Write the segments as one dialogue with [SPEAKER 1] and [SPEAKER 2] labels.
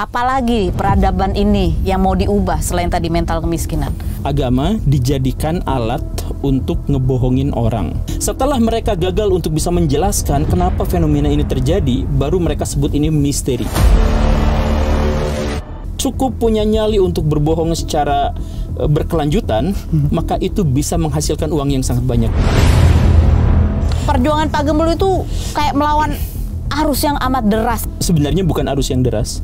[SPEAKER 1] Apalagi peradaban ini yang mau diubah selain tadi mental kemiskinan?
[SPEAKER 2] Agama dijadikan alat untuk ngebohongin orang. Setelah mereka gagal untuk bisa menjelaskan kenapa fenomena ini terjadi, baru mereka sebut ini misteri. Cukup punya nyali untuk berbohong secara berkelanjutan, maka itu bisa menghasilkan uang yang sangat banyak.
[SPEAKER 1] Perjuangan Pak Gembul itu kayak melawan arus yang amat deras.
[SPEAKER 2] Sebenarnya bukan arus yang deras,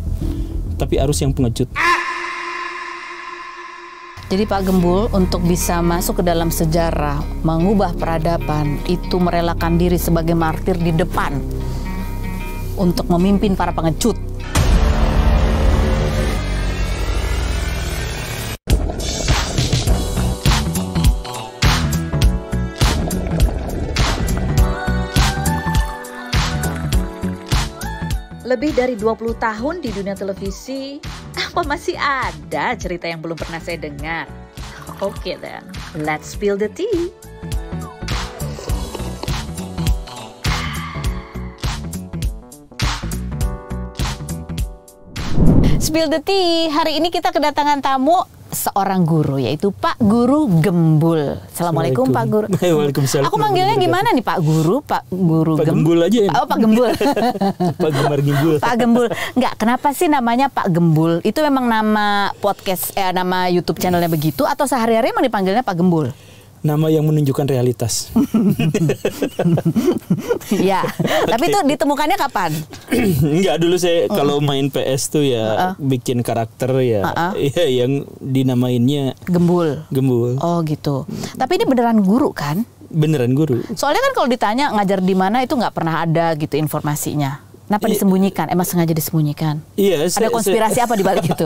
[SPEAKER 2] tapi arus yang pengecut.
[SPEAKER 1] Jadi Pak Gembul untuk bisa masuk ke dalam sejarah, mengubah peradaban, itu merelakan diri sebagai martir di depan untuk memimpin para pengecut.
[SPEAKER 3] Lebih dari 20 tahun di dunia televisi, apa masih ada cerita yang belum pernah saya dengar? Oke then, let's spill the tea.
[SPEAKER 1] Spill the tea, hari ini kita kedatangan tamu seorang guru, yaitu Pak Guru Gembul. Assalamualaikum Pak Guru.
[SPEAKER 2] Waalaikumsalam.
[SPEAKER 1] Aku manggilnya gimana nih Pak Guru? Pak Guru
[SPEAKER 2] Gembul aja ya.
[SPEAKER 1] Oh Pak Gembul.
[SPEAKER 2] Pak Gemar Gembul.
[SPEAKER 1] Pak Gembul. Enggak, kenapa sih namanya Pak Gembul? Itu memang nama podcast, nama YouTube channelnya begitu, atau sehari-hari emang dipanggilnya Pak Gembul?
[SPEAKER 2] Nama yang menunjukkan realitas.
[SPEAKER 1] Ya, tapi itu ditemukannya kapan?
[SPEAKER 2] Enggak, dulu saya kalau main PS tuh ya bikin karakter ya, ya yang dinamainnya
[SPEAKER 1] Gembul.
[SPEAKER 2] Gembul.
[SPEAKER 1] Oh gitu. Tapi ini beneran guru kan?
[SPEAKER 2] Beneran guru.
[SPEAKER 1] Soalnya kan kalau ditanya ngajar di mana itu nggak pernah ada gitu informasinya. Kenapa disembunyikan? Emang sengaja disembunyikan?
[SPEAKER 2] Iya.
[SPEAKER 1] Ada konspirasi apa di balik itu?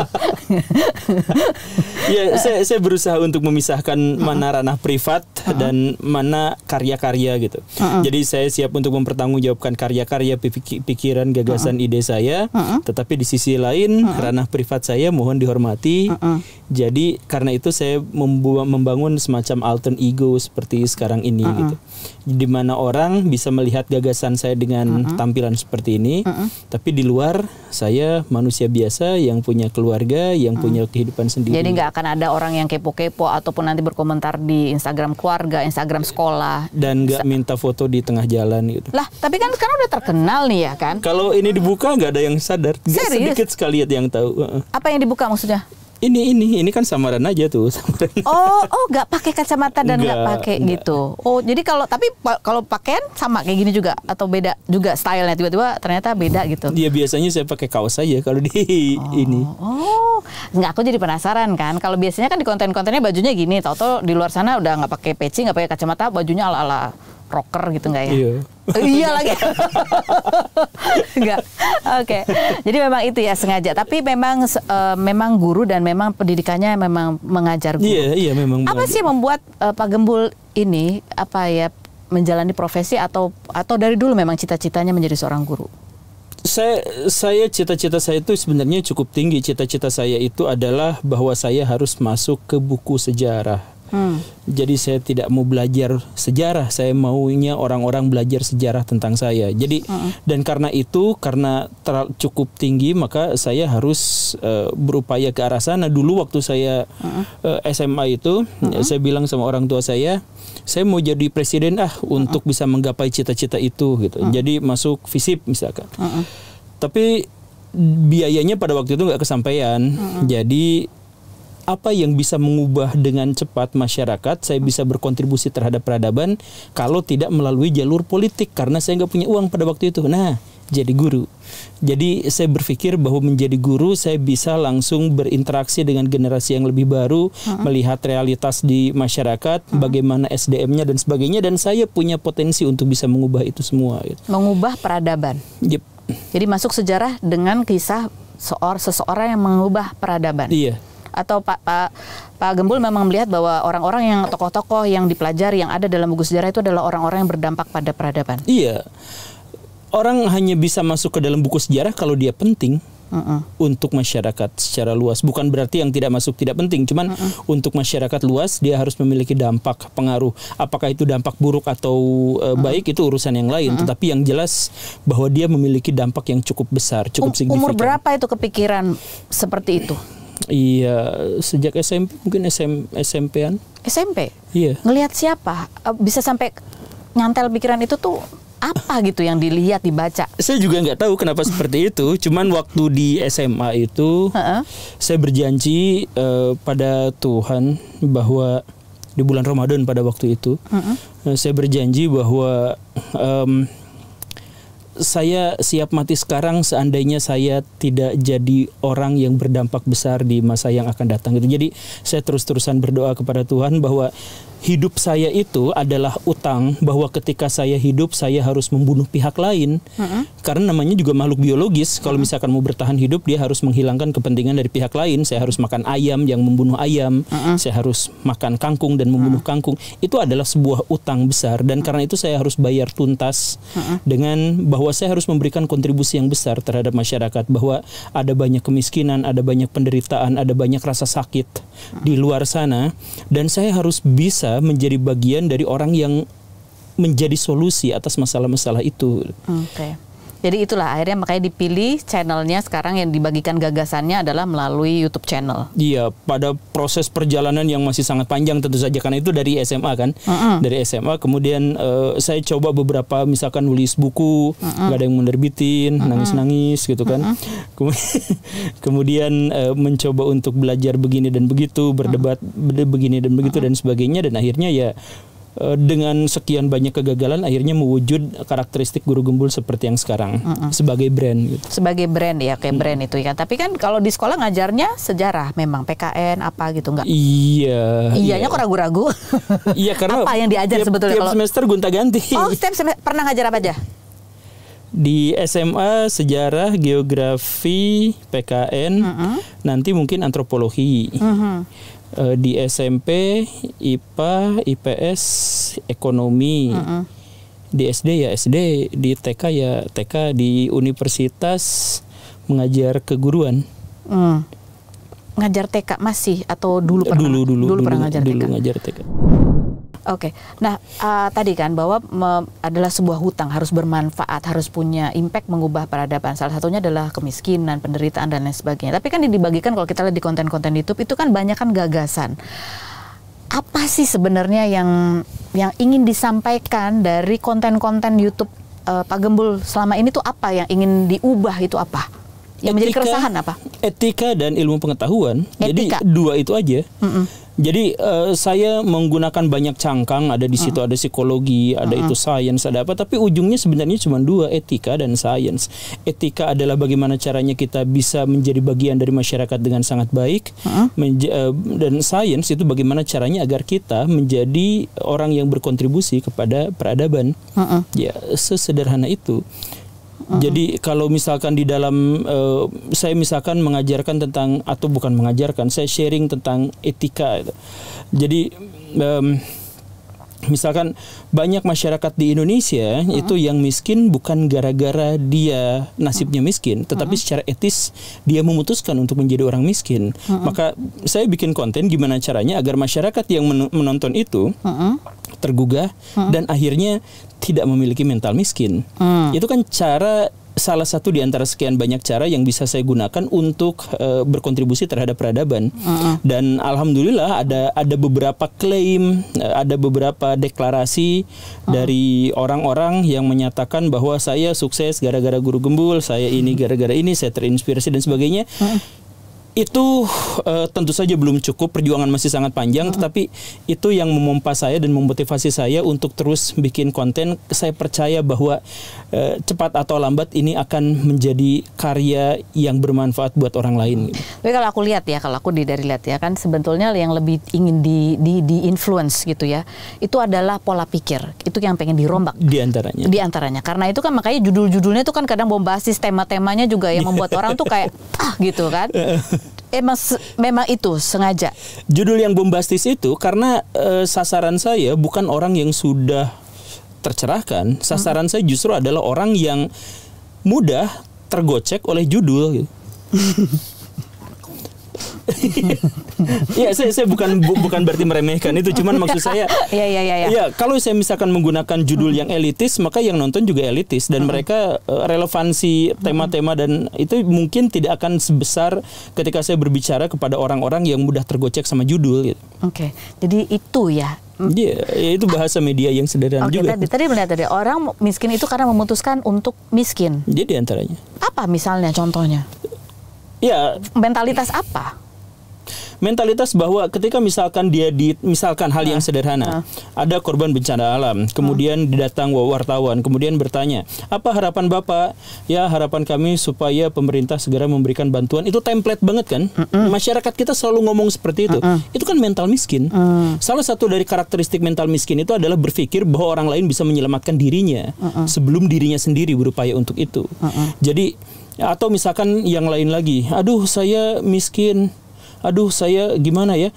[SPEAKER 2] Ya, saya berusaha untuk memisahkan mana ranah privat dan mana karya-karya gitu. Jadi saya siap untuk mempertanggungjawabkan karya-karya, pikiran, gagasan, ide saya. Tetapi di sisi lain ranah privat saya mohon dihormati. Jadi karena itu saya membangun semacam alter ego seperti sekarang ini gitu. Di mana orang bisa melihat gagasan saya dengan tampilan seperti ini. Tapi di luar saya manusia biasa yang punya keluarga, yang punya kehidupan sendiri.
[SPEAKER 1] Jadi nggak akan ada orang yang kepo-kepo ataupun nanti berkomentar di Instagram keluarga, Instagram sekolah.
[SPEAKER 2] Dan nggak minta foto di tengah jalan gitu.
[SPEAKER 1] Lah, tapi kan sekarang udah terkenal nih ya kan?
[SPEAKER 2] Kalau ini dibuka nggak ada yang sadar. Sedikit sekali yang tahu.
[SPEAKER 1] Apa yang dibuka maksudnya?
[SPEAKER 2] Ini kan samaran aja tuh.
[SPEAKER 1] Oh, nggak pakai kacamata dan nggak pakai gitu. Oh, jadi kalau pakaian sama kayak gini juga atau beda juga stylenya, tiba-tiba ternyata beda gitu.
[SPEAKER 2] Dia biasanya saya pakai kaos aja kalau di ini.
[SPEAKER 1] Oh, nggak, aku jadi penasaran kan. Kalau biasanya kan di konten-kontennya bajunya gini, tahu-tahu di luar sana udah nggak pakai peci, nggak pakai kacamata, bajunya ala-ala rocker gitu nggak ya?
[SPEAKER 2] Iya.
[SPEAKER 1] Iya lagi. Enggak. Oke. Jadi memang itu ya sengaja. Tapi memang guru dan memang pendidikannya memang mengajar guru.
[SPEAKER 2] Iya memang.
[SPEAKER 1] Apa sih yang membuat Pak Gembul ini menjalani profesi atau dari dulu memang cita-citanya menjadi seorang guru?
[SPEAKER 2] Saya cita-cita saya itu sebenarnya cukup tinggi. Cita-cita saya itu adalah bahwa saya harus masuk ke buku sejarah. Jadi saya tidak mau belajar sejarah, saya maunya orang-orang belajar sejarah tentang saya. Jadi dan karena itu, karena cukup tinggi, maka saya harus berupaya ke arah sana. Dulu waktu saya SMA itu, saya bilang sama orang tua saya mau jadi presiden untuk bisa menggapai cita-cita itu gitu. Jadi masuk FISIP misalkan. Tapi biayanya pada waktu itu nggak kesampaian. Jadi apa yang bisa mengubah dengan cepat masyarakat, saya bisa berkontribusi terhadap peradaban kalau tidak melalui jalur politik, karena saya nggak punya uang pada waktu itu. Nah, jadi guru. Jadi saya berpikir bahwa menjadi guru saya bisa langsung berinteraksi dengan generasi yang lebih baru, melihat realitas di masyarakat, bagaimana SDM-nya dan sebagainya, dan saya punya potensi untuk bisa mengubah itu semua. Gitu.
[SPEAKER 1] Mengubah peradaban.
[SPEAKER 2] Yep.
[SPEAKER 1] Jadi masuk sejarah dengan kisah seseorang yang mengubah peradaban.
[SPEAKER 2] Iya.
[SPEAKER 1] Atau Pak Gembul memang melihat bahwa orang-orang yang tokoh-tokoh yang dipelajari yang ada dalam buku sejarah itu adalah orang-orang yang berdampak pada peradaban.
[SPEAKER 2] Iya. Orang hanya bisa masuk ke dalam buku sejarah kalau dia penting. untuk masyarakat secara luas. Bukan berarti yang tidak masuk tidak penting, cuman untuk masyarakat luas dia harus memiliki dampak, pengaruh. Apakah itu dampak buruk atau baik itu urusan yang lain, tetapi yang jelas bahwa dia memiliki dampak yang cukup besar, cukup signifikan.
[SPEAKER 1] Umur berapa itu kepikiran seperti itu?
[SPEAKER 2] Iya, sejak SMP, mungkin SMP-an.
[SPEAKER 1] SMP?
[SPEAKER 2] Iya.
[SPEAKER 1] Ngelihat siapa? Bisa sampai nyantel pikiran itu tuh apa gitu yang dilihat, dibaca?
[SPEAKER 2] Saya juga nggak tahu kenapa seperti itu. Cuman waktu di SMA itu saya berjanji pada Tuhan bahwa di bulan Ramadan pada waktu itu saya berjanji bahwa saya siap mati sekarang seandainya saya tidak jadi orang yang berdampak besar di masa yang akan datang gitu. Jadi saya terus-terusan berdoa kepada Tuhan bahwa hidup saya itu adalah utang, bahwa ketika saya hidup saya harus membunuh pihak lain. Karena namanya juga makhluk biologis. Kalau misalkan mau bertahan hidup dia harus menghilangkan kepentingan dari pihak lain. Saya harus makan ayam yang membunuh ayam. Saya harus makan kangkung dan membunuh kangkung. Itu adalah sebuah utang besar, dan karena itu saya harus bayar tuntas dengan bahwa saya harus memberikan kontribusi yang besar terhadap masyarakat, bahwa ada banyak kemiskinan, ada banyak penderitaan, ada banyak rasa sakit di luar sana, dan saya harus bisa menjadi bagian dari orang yang menjadi solusi atas masalah-masalah itu.
[SPEAKER 1] Oke. Jadi itulah akhirnya makanya dipilih channelnya sekarang yang dibagikan gagasannya adalah melalui YouTube channel.
[SPEAKER 2] Iya, pada proses perjalanan yang masih sangat panjang tentu saja, karena itu dari SMA kan. Dari SMA kemudian saya coba beberapa misalkan nulis buku, nggak ada yang menerbitin, nangis-nangis gitu kan. Kemudian mencoba untuk belajar begini dan begitu, berdebat begini dan begitu dan sebagainya, dan akhirnya ya dengan sekian banyak kegagalan akhirnya mewujud karakteristik Guru Gembul seperti yang sekarang sebagai brand gitu. Sebagai
[SPEAKER 1] brand ya, kayak brand itu ya. Tapi kan kalau di sekolah ngajarnya sejarah memang PKN apa gitu enggak?
[SPEAKER 2] Iya.
[SPEAKER 1] Iyanya kok ragu-ragu.
[SPEAKER 2] Iya, karena
[SPEAKER 1] apa yang diajar sebetulnya
[SPEAKER 2] tiap semester gonta-ganti.
[SPEAKER 1] Oh, setiap semester pernah ngajar apa aja?
[SPEAKER 2] Di SMA sejarah, geografi, PKN, nanti mungkin antropologi. Di SMP IPA, IPS, ekonomi. Di SD ya SD, di TK ya TK, di universitas mengajar keguruan.
[SPEAKER 1] Ngajar TK masih atau dulu pernah? Dulu pernah ngajar TK.
[SPEAKER 2] Dulu ngajar TK.
[SPEAKER 1] Oke. Nah, tadi kan bahwa adalah sebuah hutang, harus bermanfaat, harus punya impact mengubah peradaban. Salah satunya adalah kemiskinan, penderitaan dan lain sebagainya. Tapi kan dibagikan kalau kita lihat di konten-konten YouTube itu kan banyak kan gagasan. Apa sih sebenarnya yang ingin disampaikan dari konten-konten YouTube Pak Gembul selama ini tuh apa yang ingin diubah, itu apa? Yang menjadi keresahan apa?
[SPEAKER 2] Etika dan ilmu pengetahuan.
[SPEAKER 1] Etika.
[SPEAKER 2] Jadi dua itu aja. Jadi saya menggunakan banyak cangkang, ada di situ ada psikologi, ada itu sains, ada apa, tapi ujungnya sebenarnya cuma dua, etika dan sains. Etika adalah bagaimana caranya kita bisa menjadi bagian dari masyarakat dengan sangat baik, dan sains itu bagaimana caranya agar kita menjadi orang yang berkontribusi kepada peradaban. Ya, sesederhana itu. Jadi kalau misalkan di dalam saya misalkan mengajarkan tentang, atau bukan mengajarkan, saya sharing tentang etika. Jadi misalkan banyak masyarakat di Indonesia itu yang miskin bukan gara-gara dia nasibnya miskin, tetapi secara etis dia memutuskan untuk menjadi orang miskin. Maka saya bikin konten gimana caranya agar masyarakat yang menonton itu tergugah dan akhirnya tidak memiliki mental miskin. Itu kan salah satu di antara sekian banyak cara yang bisa saya gunakan untuk berkontribusi terhadap peradaban. Dan alhamdulillah ada beberapa klaim, ada beberapa deklarasi dari orang-orang yang menyatakan bahwa saya sukses gara-gara Guru Gembul, saya ini gara-gara ini, saya terinspirasi dan sebagainya. Itu tentu saja belum cukup, perjuangan masih sangat panjang, tetapi itu yang memompa saya dan memotivasi saya untuk terus bikin konten. Saya percaya bahwa cepat atau lambat ini akan menjadi karya yang bermanfaat buat orang lain.
[SPEAKER 1] Tapi kalau aku lihat ya, dari lihat ya, kan sebetulnya yang lebih ingin di influence gitu ya, itu adalah pola pikir. Itu yang pengen dirombak. Di antaranya. Karena itu kan makanya judul-judulnya itu kan kadang bombastis, tema-temanya juga yang membuat orang tuh kayak gitu kan. Memang itu sengaja. Judul
[SPEAKER 2] yang bombastis itu karena sasaran saya bukan orang yang sudah tercerahkan. Sasaran saya justru adalah orang yang mudah tergocek oleh judul gitu. Ya, saya bukan berarti meremehkan itu, cuman maksud saya, ya kalau saya misalkan menggunakan judul yang elitis, maka yang nonton juga elitis, dan mereka relevansi tema-tema dan itu mungkin tidak akan sebesar ketika saya berbicara kepada orang-orang yang mudah tergocek sama judul. Gitu.
[SPEAKER 1] Oke, jadi itu ya.
[SPEAKER 2] Iya, itu bahasa media yang sederhana juga.
[SPEAKER 1] Tadi melihat tadi orang miskin itu karena memutuskan untuk miskin.
[SPEAKER 2] Jadi antaranya.
[SPEAKER 1] Apa misalnya contohnya?
[SPEAKER 2] Ya.
[SPEAKER 1] Mentalitas apa?
[SPEAKER 2] Mentalitas bahwa ketika misalkan misalkan hal yang sederhana, ada korban bencana alam, kemudian didatang wartawan, kemudian bertanya, apa harapan Bapak? Ya, harapan kami supaya pemerintah segera memberikan bantuan. Itu template banget kan? Masyarakat kita selalu ngomong seperti itu. Itu kan mental miskin. Salah satu dari karakteristik mental miskin itu adalah berpikir bahwa orang lain bisa menyelamatkan dirinya sebelum dirinya sendiri berupaya untuk itu. Jadi, atau misalkan yang lain lagi, aduh saya miskin, aduh saya gimana ya.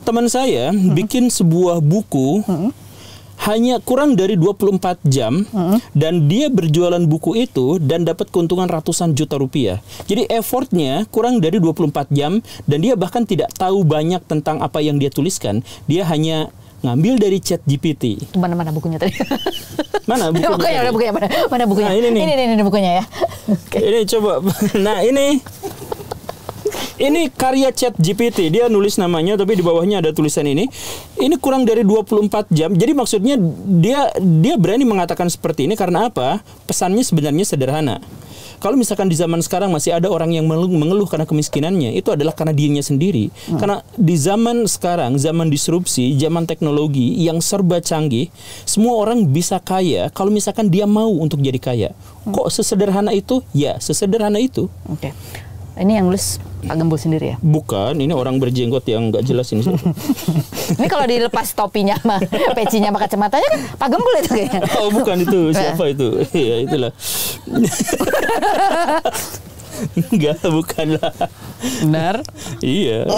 [SPEAKER 2] Teman saya bikin sebuah buku hanya kurang dari 24 jam dan dia berjualan buku itu dan dapat keuntungan ratusan juta rupiah. Jadi effortnya kurang dari 24 jam dan dia bahkan tidak tahu banyak tentang apa yang dia tuliskan. Dia hanya ngambil dari ChatGPT.
[SPEAKER 1] Mana bukunya tadi?
[SPEAKER 2] Mana bukunya?
[SPEAKER 1] Mana bukunya?
[SPEAKER 2] Nah, ini
[SPEAKER 1] bukunya ya.
[SPEAKER 2] Ini coba. Nah, ini karya ChatGPT, dia nulis namanya tapi di bawahnya ada tulisan ini. Ini kurang dari 24 jam. Jadi maksudnya dia berani mengatakan seperti ini karena apa? Pesannya sebenarnya sederhana. Kalau misalkan di zaman sekarang masih ada orang yang mengeluh karena kemiskinannya, itu adalah karena dirinya sendiri. Karena di zaman sekarang, zaman disrupsi, zaman teknologi yang serba canggih, semua orang bisa kaya kalau misalkan dia mau untuk jadi kaya. Kok sesederhana itu? Ya, sesederhana itu.
[SPEAKER 1] Oke. Ini yang nulis Pak Gembul sendiri ya?
[SPEAKER 2] Bukan, ini orang berjenggot yang nggak jelas ini.
[SPEAKER 1] Ini kalau dilepas topinya sama pecinya sama kacamatanya kan Pak Gembul itu kayaknya.
[SPEAKER 2] Oh bukan itu, siapa itu? Ya itulah. Enggak, bukan lah.
[SPEAKER 1] Benar?
[SPEAKER 2] Iya.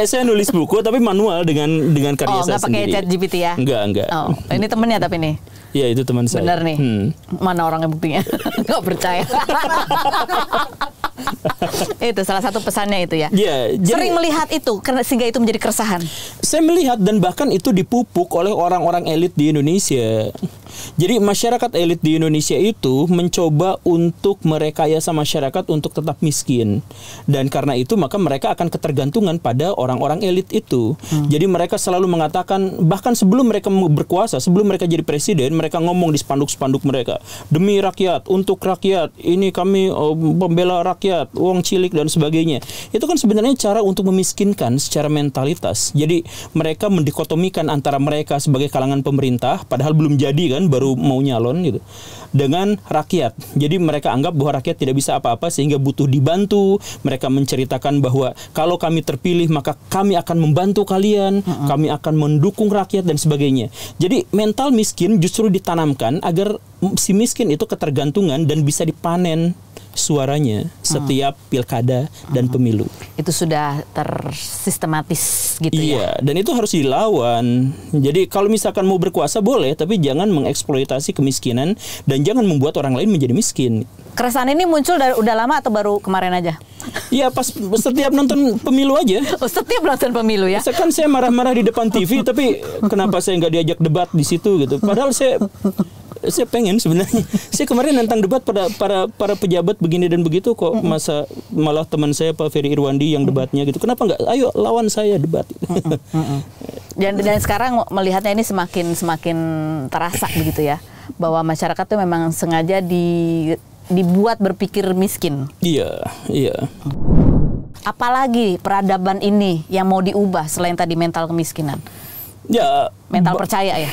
[SPEAKER 2] Saya nulis buku tapi manual dengan karya saya sendiri.
[SPEAKER 1] Oh, nggak pakai ChatGPT ya?
[SPEAKER 2] Enggak.
[SPEAKER 1] Oh, ini temennya tapi nih.
[SPEAKER 2] Iya, itu teman saya.
[SPEAKER 1] Benar nih. Mana orangnya buktinya? Nggak percaya. Itu salah satu pesannya itu ya.
[SPEAKER 2] Yeah,
[SPEAKER 1] sering melihat itu sehingga itu menjadi keresahan.
[SPEAKER 2] Saya melihat dan bahkan itu dipupuk oleh orang-orang elit di Indonesia. Jadi masyarakat elit di Indonesia itu mencoba untuk merekayasa masyarakat untuk tetap miskin. Dan karena itu maka mereka akan ketergantungan pada orang-orang elit itu. Jadi mereka selalu mengatakan, bahkan sebelum mereka berkuasa, sebelum mereka jadi presiden, mereka ngomong di spanduk-spanduk mereka, demi rakyat, untuk rakyat, ini kami pembela rakyat, uang cilik dan sebagainya. Itu kan sebenarnya cara untuk memiskinkan secara mentalitas. Jadi mereka mendikotomikan antara mereka sebagai kalangan pemerintah, padahal belum jadi kan, baru mau nyalon gitu, dengan rakyat. Jadi mereka anggap bahwa rakyat tidak bisa apa-apa sehingga butuh dibantu. Mereka menceritakan bahwa kalau kami terpilih maka kami akan membantu kalian, kami akan mendukung rakyat dan sebagainya. Jadi mental miskin justru ditanamkan agar si miskin itu ketergantungan dan bisa dipanen suaranya setiap pilkada dan pemilu.
[SPEAKER 1] Itu sudah tersistematis gitu ya.
[SPEAKER 2] Iya, dan itu harus dilawan. Jadi kalau misalkan mau berkuasa boleh, tapi jangan mengeksploitasi kemiskinan dan jangan membuat orang lain menjadi miskin.
[SPEAKER 1] Keresahan ini muncul dari udah lama atau baru kemarin aja?
[SPEAKER 2] Iya, pas setiap nonton pemilu aja.
[SPEAKER 1] Oh, setiap nonton pemilu ya?
[SPEAKER 2] Kan saya marah-marah di depan TV, tapi kenapa saya nggak diajak debat di situ gitu? Padahal saya pengen sebenarnya. Saya kemarin nantang debat pada para pejabat begini dan begitu kok, malah teman saya Pak Ferry Irwandi yang debatnya gitu. Kenapa nggak? Ayo lawan saya debat.
[SPEAKER 1] Dan sekarang melihatnya ini semakin terasa begitu ya, bahwa masyarakat tuh memang sengaja dibuat berpikir miskin.
[SPEAKER 2] Iya.
[SPEAKER 1] Apalagi peradaban ini yang mau diubah selain tadi mental kemiskinan?
[SPEAKER 2] Ya,
[SPEAKER 1] mental percaya ya.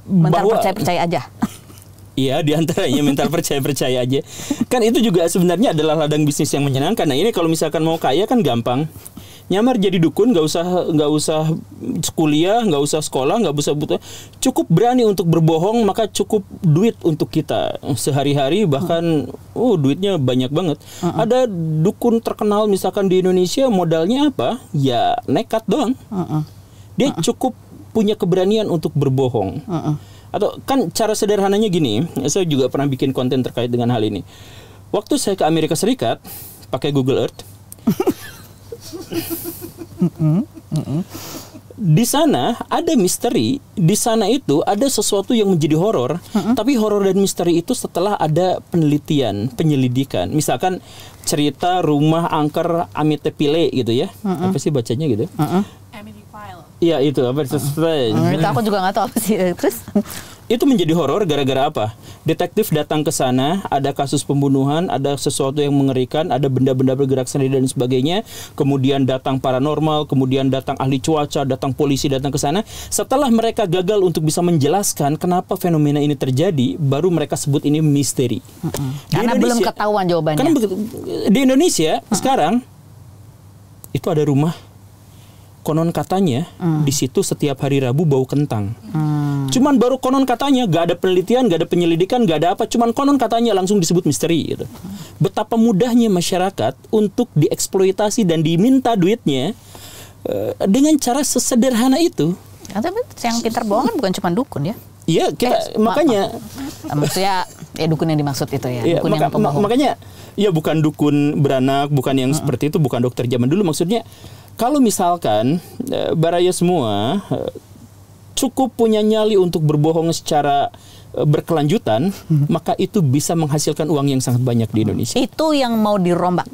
[SPEAKER 1] Mental percaya aja.
[SPEAKER 2] Iya, diantaranya mental percaya aja. Kan itu juga sebenarnya adalah ladang bisnis yang menyenangkan. Nah ini kalau misalkan mau kaya kan gampang. Nyamar jadi dukun, nggak usah kuliah, nggak usah sekolah, nggak usah butuh. Cukup berani untuk berbohong, maka cukup duit untuk kita sehari-hari. Bahkan duitnya banyak banget. Ada dukun terkenal misalkan di Indonesia, modalnya apa? Ya nekat doang. Dia cukup punya keberanian untuk berbohong. Atau kan cara sederhananya gini, saya juga pernah bikin konten terkait dengan hal ini. Waktu saya ke Amerika Serikat, pakai Google Earth. Di sana ada misteri, di sana itu ada sesuatu yang menjadi horor, tapi horor dan misteri itu setelah ada penelitian, penyelidikan. Misalkan cerita rumah angker Amityville gitu ya, apa sih bacanya gitu?
[SPEAKER 4] Amityville.
[SPEAKER 2] Iya itu apa?
[SPEAKER 1] Itu aku juga nggak tahu apa sih. Terus
[SPEAKER 2] itu menjadi horor gara-gara apa? Detektif datang ke sana, ada kasus pembunuhan, ada sesuatu yang mengerikan, ada benda-benda bergerak sendiri dan sebagainya. Kemudian datang paranormal, kemudian datang ahli cuaca, datang polisi datang ke sana. Setelah mereka gagal untuk bisa menjelaskan kenapa fenomena ini terjadi, baru mereka sebut ini misteri.
[SPEAKER 1] karena belum ketahuan jawabannya.
[SPEAKER 2] Karena di Indonesia sekarang itu ada rumah, konon katanya di situ setiap hari Rabu bau kentang. Cuman baru konon katanya, gak ada penelitian, gak ada penyelidikan, gak ada apa. Cuman konon katanya langsung disebut misteri gitu. Betapa mudahnya masyarakat untuk dieksploitasi dan diminta duitnya dengan cara sesederhana itu.
[SPEAKER 1] Tapi yang pintar bohong kan bukan cuma dukun ya.
[SPEAKER 2] Iya, kita makanya
[SPEAKER 1] maksudnya dukun yang dimaksud itu ya.
[SPEAKER 2] Iya,
[SPEAKER 1] Dukun yang pembohong.
[SPEAKER 2] makanya ya bukan dukun beranak, bukan yang seperti itu, bukan dokter zaman dulu. Maksudnya kalau misalkan baraya semua cukup punya nyali untuk berbohong secara berkelanjutan, maka itu bisa menghasilkan uang yang sangat banyak di Indonesia.
[SPEAKER 1] Itu yang mau dirombak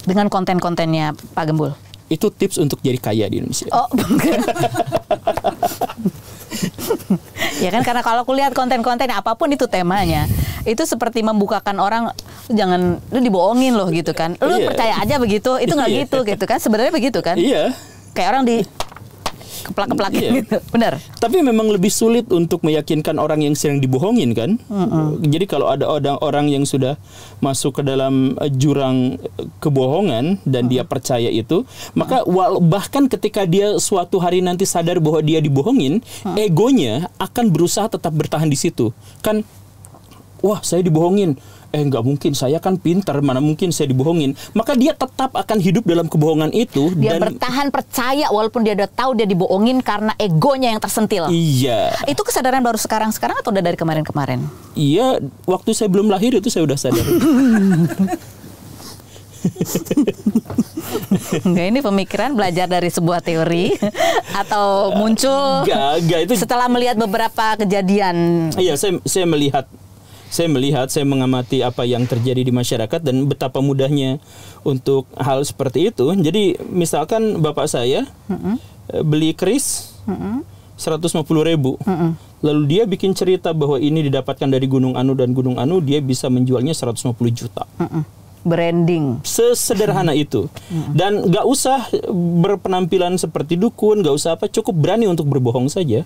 [SPEAKER 1] dengan konten-kontennya Pak Gembul.
[SPEAKER 2] Itu tips untuk jadi kaya di Indonesia.
[SPEAKER 1] Oh, ya kan, karena kalau aku lihat konten-konten apapun itu temanya, itu seperti membukakan orang, jangan lu dibohongin loh gitu kan. Lu percaya aja begitu, itu nggak gitu kan. Sebenarnya begitu kan.
[SPEAKER 2] Iya.
[SPEAKER 1] Kayak orang di keplak-keplakin gitu. Benar.
[SPEAKER 2] Tapi memang lebih sulit untuk meyakinkan orang yang sering dibohongin kan. Jadi kalau ada orang yang sudah masuk ke dalam jurang kebohongan dan dia percaya itu, maka bahkan ketika dia suatu hari nanti sadar bahwa dia dibohongin, egonya akan berusaha tetap bertahan di situ. Kan, wah saya dibohongin. Nggak mungkin, saya kan pintar, mana mungkin saya dibohongin. Maka dia tetap akan hidup dalam kebohongan itu.
[SPEAKER 1] Dia bertahan percaya walaupun dia udah tahu dia dibohongin karena egonya yang tersentil.
[SPEAKER 2] Iya.
[SPEAKER 1] Itu kesadaran baru sekarang atau udah dari kemarin-kemarin?
[SPEAKER 2] Iya, waktu saya belum lahir itu saya udah sadar.
[SPEAKER 1] Enggak, ini pemikiran belajar dari sebuah teori atau muncul
[SPEAKER 2] itu
[SPEAKER 1] setelah melihat beberapa kejadian?
[SPEAKER 2] Iya, saya melihat, saya mengamati apa yang terjadi di masyarakat dan betapa mudahnya untuk hal seperti itu. Jadi misalkan bapak saya beli keris 150.000, lalu dia bikin cerita bahwa ini didapatkan dari Gunung Anu dan Gunung Anu, dia bisa menjualnya 150 juta.
[SPEAKER 1] Branding.
[SPEAKER 2] Sesederhana itu. Dan gak usah berpenampilan seperti dukun, gak usah apa, cukup berani untuk berbohong saja.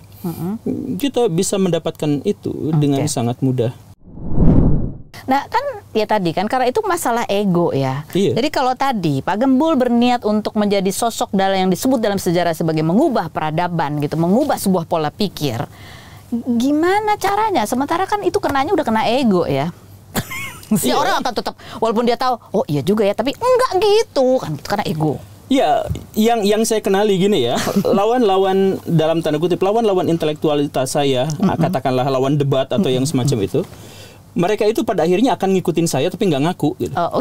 [SPEAKER 2] Kita bisa mendapatkan itu dengan sangat mudah.
[SPEAKER 1] Nah kan ya tadi kan karena itu masalah ego ya.
[SPEAKER 2] Iya.
[SPEAKER 1] Jadi kalau tadi Pak Gembul berniat untuk menjadi sosok dalam yang disebut dalam sejarah sebagai mengubah peradaban gitu, mengubah sebuah pola pikir. Gimana caranya? Sementara kan itu kenanya udah kena ego ya. Si orang akan tetap walaupun dia tahu, oh iya juga ya, tapi enggak gitu kan, itu karena ego.
[SPEAKER 2] Ya, yang saya kenali gini ya, lawan-lawan dalam tanda kutip, lawan-lawan intelektualitas saya, katakanlah lawan debat atau yang semacam itu. Mereka itu pada akhirnya akan ngikutin saya tapi nggak ngaku gitu.
[SPEAKER 1] Oh,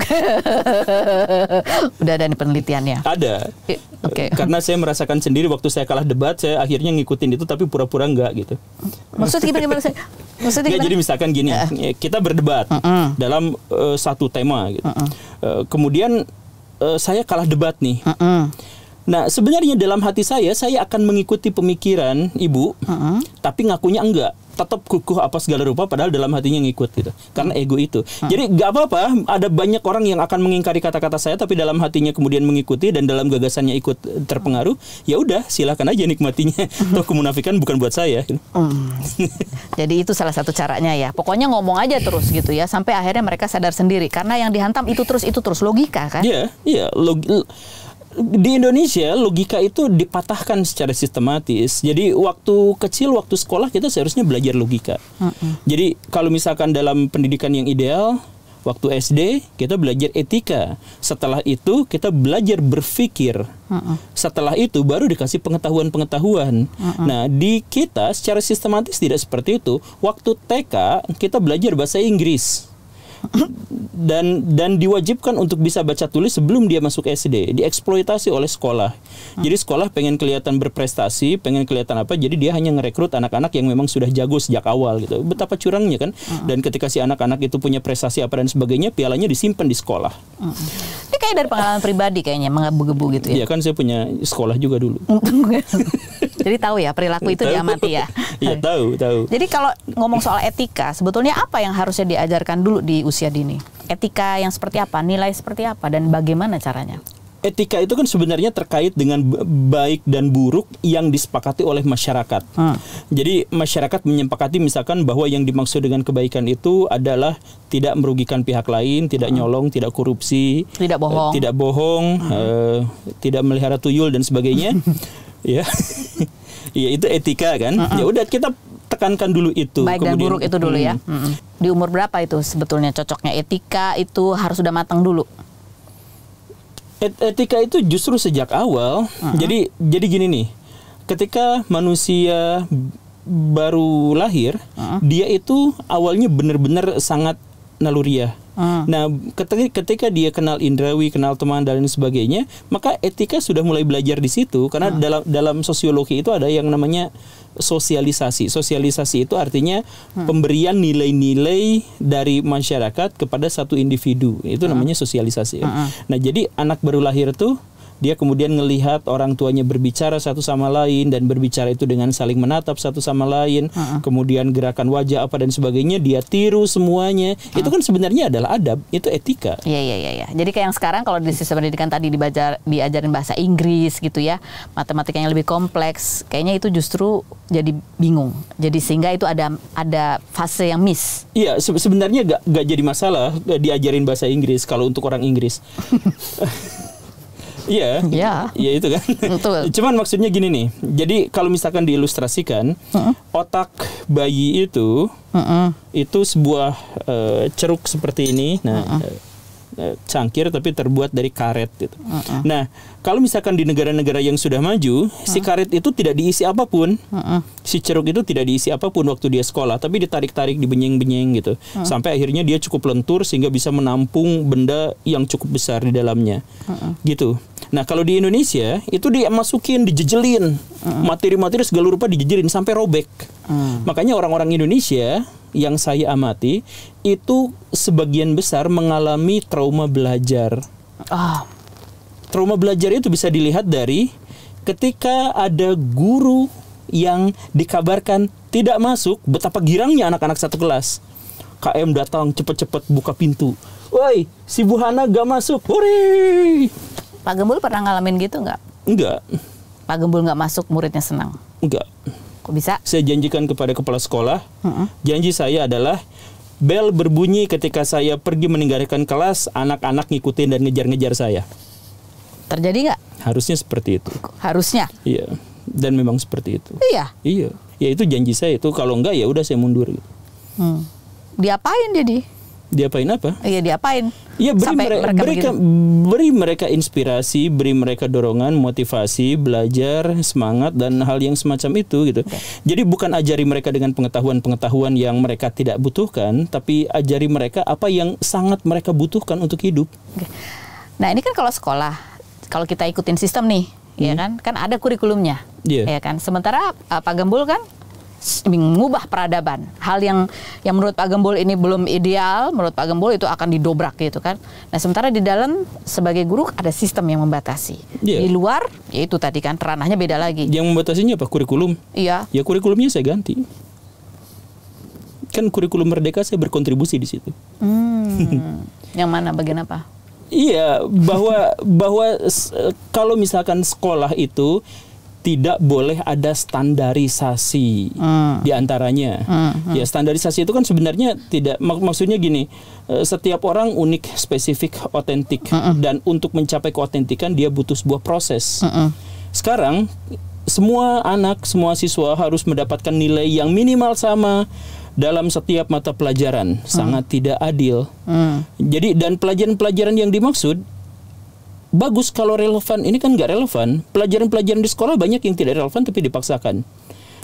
[SPEAKER 1] udah ada penelitiannya?
[SPEAKER 2] Ada. Karena saya merasakan sendiri waktu saya kalah debat, saya akhirnya ngikutin itu tapi pura-pura nggak gitu.
[SPEAKER 1] Maksudnya gimana?
[SPEAKER 2] Jadi misalkan gini, kita berdebat dalam satu tema gitu. Kemudian saya kalah debat nih. Nah sebenarnya dalam hati saya akan mengikuti pemikiran ibu, tapi ngakunya enggak. Tetap kukuh apa segala rupa padahal dalam hatinya ngikut gitu. Karena ego itu. Jadi nggak apa-apa, ada banyak orang yang akan mengingkari kata-kata saya tapi dalam hatinya kemudian mengikuti dan dalam gagasannya ikut terpengaruh. Ya udah, silakan aja nikmatinya. Toh kemunafikan bukan buat saya.
[SPEAKER 1] Jadi itu salah satu caranya ya. Pokoknya ngomong aja terus gitu ya sampai akhirnya mereka sadar sendiri karena yang dihantam itu terus logika kan?
[SPEAKER 2] Iya. Di Indonesia logika itu dipatahkan secara sistematis. Jadi waktu kecil, waktu sekolah kita seharusnya belajar logika. Jadi kalau misalkan dalam pendidikan yang ideal, waktu SD kita belajar etika. Setelah itu kita belajar berpikir. Setelah itu baru dikasih pengetahuan-pengetahuan. Nah di kita secara sistematis tidak seperti itu. Waktu TK kita belajar bahasa Inggris. dan diwajibkan untuk bisa baca tulis sebelum dia masuk SD. Dieksploitasi oleh sekolah. Jadi sekolah pengen kelihatan berprestasi, pengen kelihatan apa, jadi dia hanya ngerekrut anak-anak yang memang sudah jago sejak awal gitu. Betapa curangnya kan. Dan ketika si anak-anak itu punya prestasi apa dan sebagainya, pialanya disimpan di sekolah.
[SPEAKER 1] Ini kayak dari pengalaman pribadi kayaknya, menggebu-gebu gitu ya.
[SPEAKER 2] Iya kan, saya punya sekolah juga dulu.
[SPEAKER 1] Jadi tahu ya, perilaku itu diamati ya.
[SPEAKER 2] Iya, tahu.
[SPEAKER 1] Jadi kalau ngomong soal etika, sebetulnya apa yang harusnya diajarkan dulu di usia dini? Etika yang seperti apa, nilai seperti apa, dan bagaimana caranya?
[SPEAKER 2] Etika itu kan sebenarnya terkait dengan baik dan buruk yang disepakati oleh masyarakat. Jadi masyarakat menyepakati misalkan bahwa yang dimaksud dengan kebaikan itu adalah tidak merugikan pihak lain, tidak nyolong, tidak korupsi,
[SPEAKER 1] Tidak bohong,
[SPEAKER 2] tidak melihara tuyul dan sebagainya. Ya, ya itu etika kan. Ya udah, kita tekankan dulu itu.
[SPEAKER 1] Baik dan buruk itu dulu ya. Di umur berapa itu sebetulnya cocoknya etika itu harus sudah matang dulu?
[SPEAKER 2] Etika itu justru sejak awal. Jadi gini nih, ketika manusia baru lahir, dia itu awalnya benar-benar sangat naluriah. Nah, ketika dia kenal indrawi, kenal teman dan lain sebagainya, maka etika sudah mulai belajar di situ. Karena dalam sosiologi itu ada yang namanya sosialisasi. Sosialisasi itu artinya pemberian nilai-nilai dari masyarakat kepada satu individu. Itu namanya sosialisasi. Nah, jadi anak baru lahir tuh dia kemudian ngelihat orang tuanya berbicara satu sama lain, dan berbicara itu dengan saling menatap satu sama lain. Kemudian gerakan wajah apa dan sebagainya dia tiru semuanya. Itu kan sebenarnya adalah adab, itu etika.
[SPEAKER 1] Iya. Jadi kayak yang sekarang kalau di sistem pendidikan tadi diajarin bahasa Inggris gitu ya, matematika yang lebih kompleks, kayaknya itu justru jadi bingung. Jadi sehingga itu ada fase yang miss.
[SPEAKER 2] Iya, sebenarnya gak jadi masalah diajarin bahasa Inggris kalau untuk orang Inggris. Iya, itu kan.
[SPEAKER 1] Betul.
[SPEAKER 2] Cuman maksudnya gini nih. Jadi kalau misalkan diilustrasikan, otak bayi itu sebuah ceruk seperti ini. Nah, cangkir tapi terbuat dari karet gitu. Nah, kalau misalkan di negara-negara yang sudah maju, si karet itu tidak diisi apapun. Si ceruk itu tidak diisi apapun waktu dia sekolah, tapi ditarik-tarik, dibenyeng-benyeng gitu. Sampai akhirnya dia cukup lentur sehingga bisa menampung benda yang cukup besar di dalamnya. Gitu. Nah, kalau di Indonesia itu dia masukin, dijejelin. Materi-materi segala rupa dijejelin sampai robek. Makanya orang-orang Indonesia yang saya amati itu sebagian besar mengalami trauma belajar. Trauma belajar itu bisa dilihat dari ketika ada guru yang dikabarkan tidak masuk, betapa girangnya anak-anak satu kelas. KM datang cepet-cepet buka pintu. Woi, si Bu Hana gak masuk. Hore!
[SPEAKER 1] Pak Gembul pernah ngalamin gitu nggak?
[SPEAKER 2] Enggak.
[SPEAKER 1] Pak Gembul nggak masuk, muridnya senang?
[SPEAKER 2] Enggak.
[SPEAKER 1] Kok bisa?
[SPEAKER 2] Saya janjikan kepada kepala sekolah, janji saya adalah bel berbunyi ketika saya pergi meninggalkan kelas, anak-anak ngikutin dan ngejar-ngejar saya.
[SPEAKER 1] Terjadi nggak?
[SPEAKER 2] Harusnya seperti itu.
[SPEAKER 1] Harusnya?
[SPEAKER 2] Iya. Dan memang seperti itu.
[SPEAKER 1] Iya?
[SPEAKER 2] Iya. Ya itu janji saya itu. Kalau enggak ya udah saya mundur.
[SPEAKER 1] Diapain jadi?
[SPEAKER 2] Diapain apa?
[SPEAKER 1] Iya, diapain?
[SPEAKER 2] Iya, beri mereka inspirasi, beri mereka dorongan, motivasi, belajar, semangat dan hal yang semacam itu gitu. Jadi bukan ajari mereka dengan pengetahuan-pengetahuan yang mereka tidak butuhkan, tapi ajari mereka apa yang sangat mereka butuhkan untuk hidup.
[SPEAKER 1] Nah, ini kan kalau sekolah, kalau kita ikutin sistem nih, ya kan ada kurikulumnya, ya kan. Sementara Pak Gembul kan mengubah peradaban. Hal yang menurut Pak Gembul ini belum ideal, menurut Pak Gembul itu akan didobrak gitu kan. Nah, sementara di dalam sebagai guru ada sistem yang membatasi. Di luar, ya itu tadi kan ranahnya beda lagi.
[SPEAKER 2] Yang membatasinya apa? Kurikulum.
[SPEAKER 1] Iya.
[SPEAKER 2] Ya kurikulumnya saya ganti. Kan kurikulum Merdeka saya berkontribusi di situ.
[SPEAKER 1] Yang mana? Bagian apa?
[SPEAKER 2] Iya, bahwa kalau misalkan sekolah itu tidak boleh ada standarisasi di antaranya. Ya, standarisasi itu kan sebenarnya tidak, maksudnya gini, setiap orang unik, spesifik, otentik, dan untuk mencapai keotentikan dia butuh sebuah proses. Sekarang semua anak, semua siswa harus mendapatkan nilai yang minimal sama dalam setiap mata pelajaran. Sangat tidak adil. Jadi, dan pelajaran-pelajaran yang dimaksud bagus kalau relevan. Ini kan nggak relevan. Pelajaran-pelajaran di sekolah banyak yang tidak relevan tapi dipaksakan.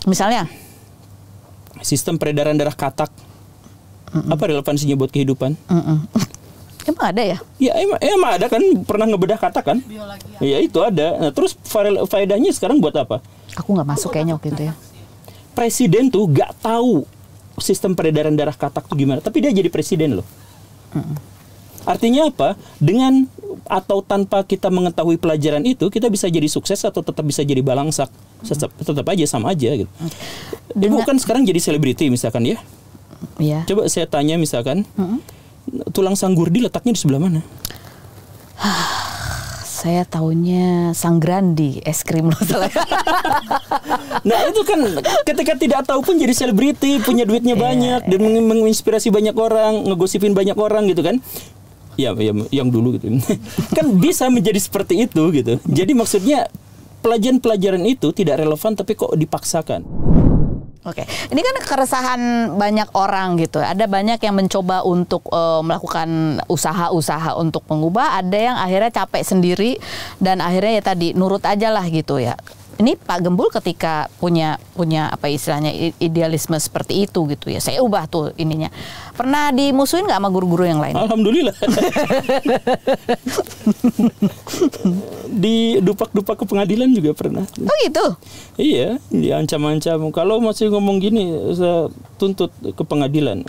[SPEAKER 1] Misalnya?
[SPEAKER 2] Sistem peredaran darah katak. Apa relevansinya buat kehidupan?
[SPEAKER 1] Emang ada ya?
[SPEAKER 2] Ya emang ada kan, pernah ngebedah kata kan? Ya itu ada. Nah, terus faedahnya sekarang buat apa?
[SPEAKER 1] Aku nggak masuk kayaknya waktu itu ya.
[SPEAKER 2] Presiden tuh gak tahu sistem peredaran darah katak tuh gimana, tapi dia jadi presiden loh. Artinya apa? Dengan atau tanpa kita mengetahui pelajaran itu, kita bisa jadi sukses atau tetap bisa jadi balangsak. Tetap aja sama aja gitu. Ibu kan sekarang jadi selebriti misalkan ya.
[SPEAKER 1] Iya.
[SPEAKER 2] Coba saya tanya misalkan, tulang sanggurdi letaknya di sebelah mana?
[SPEAKER 1] Saya taunya Sanggrandi, es krim loh.
[SPEAKER 2] Nah itu kan ketika tidak tahu pun jadi selebriti, punya duitnya banyak, dan menginspirasi banyak orang, ngegosipin banyak orang gitu kan. Ya yang dulu gitu. Kan bisa menjadi seperti itu gitu. Jadi maksudnya pelajaran-pelajaran itu tidak relevan tapi kok dipaksakan.
[SPEAKER 1] Oke, ini kan keresahan banyak orang gitu. Ada banyak yang mencoba untuk melakukan usaha-usaha untuk mengubah. Ada yang akhirnya capek sendiri dan akhirnya ya tadi nurut aja lah gitu ya. Ini Pak Gembul ketika punya apa istilahnya idealisme seperti itu gitu ya. Saya ubah tuh ininya. Pernah dimusuhin nggak sama guru-guru yang lain?
[SPEAKER 2] Alhamdulillah. Di dupak-dupak ke pengadilan juga pernah.
[SPEAKER 1] Oh gitu?
[SPEAKER 2] Iya, diancam-ancam. Kalau masih ngomong gini, saya tuntut ke pengadilan.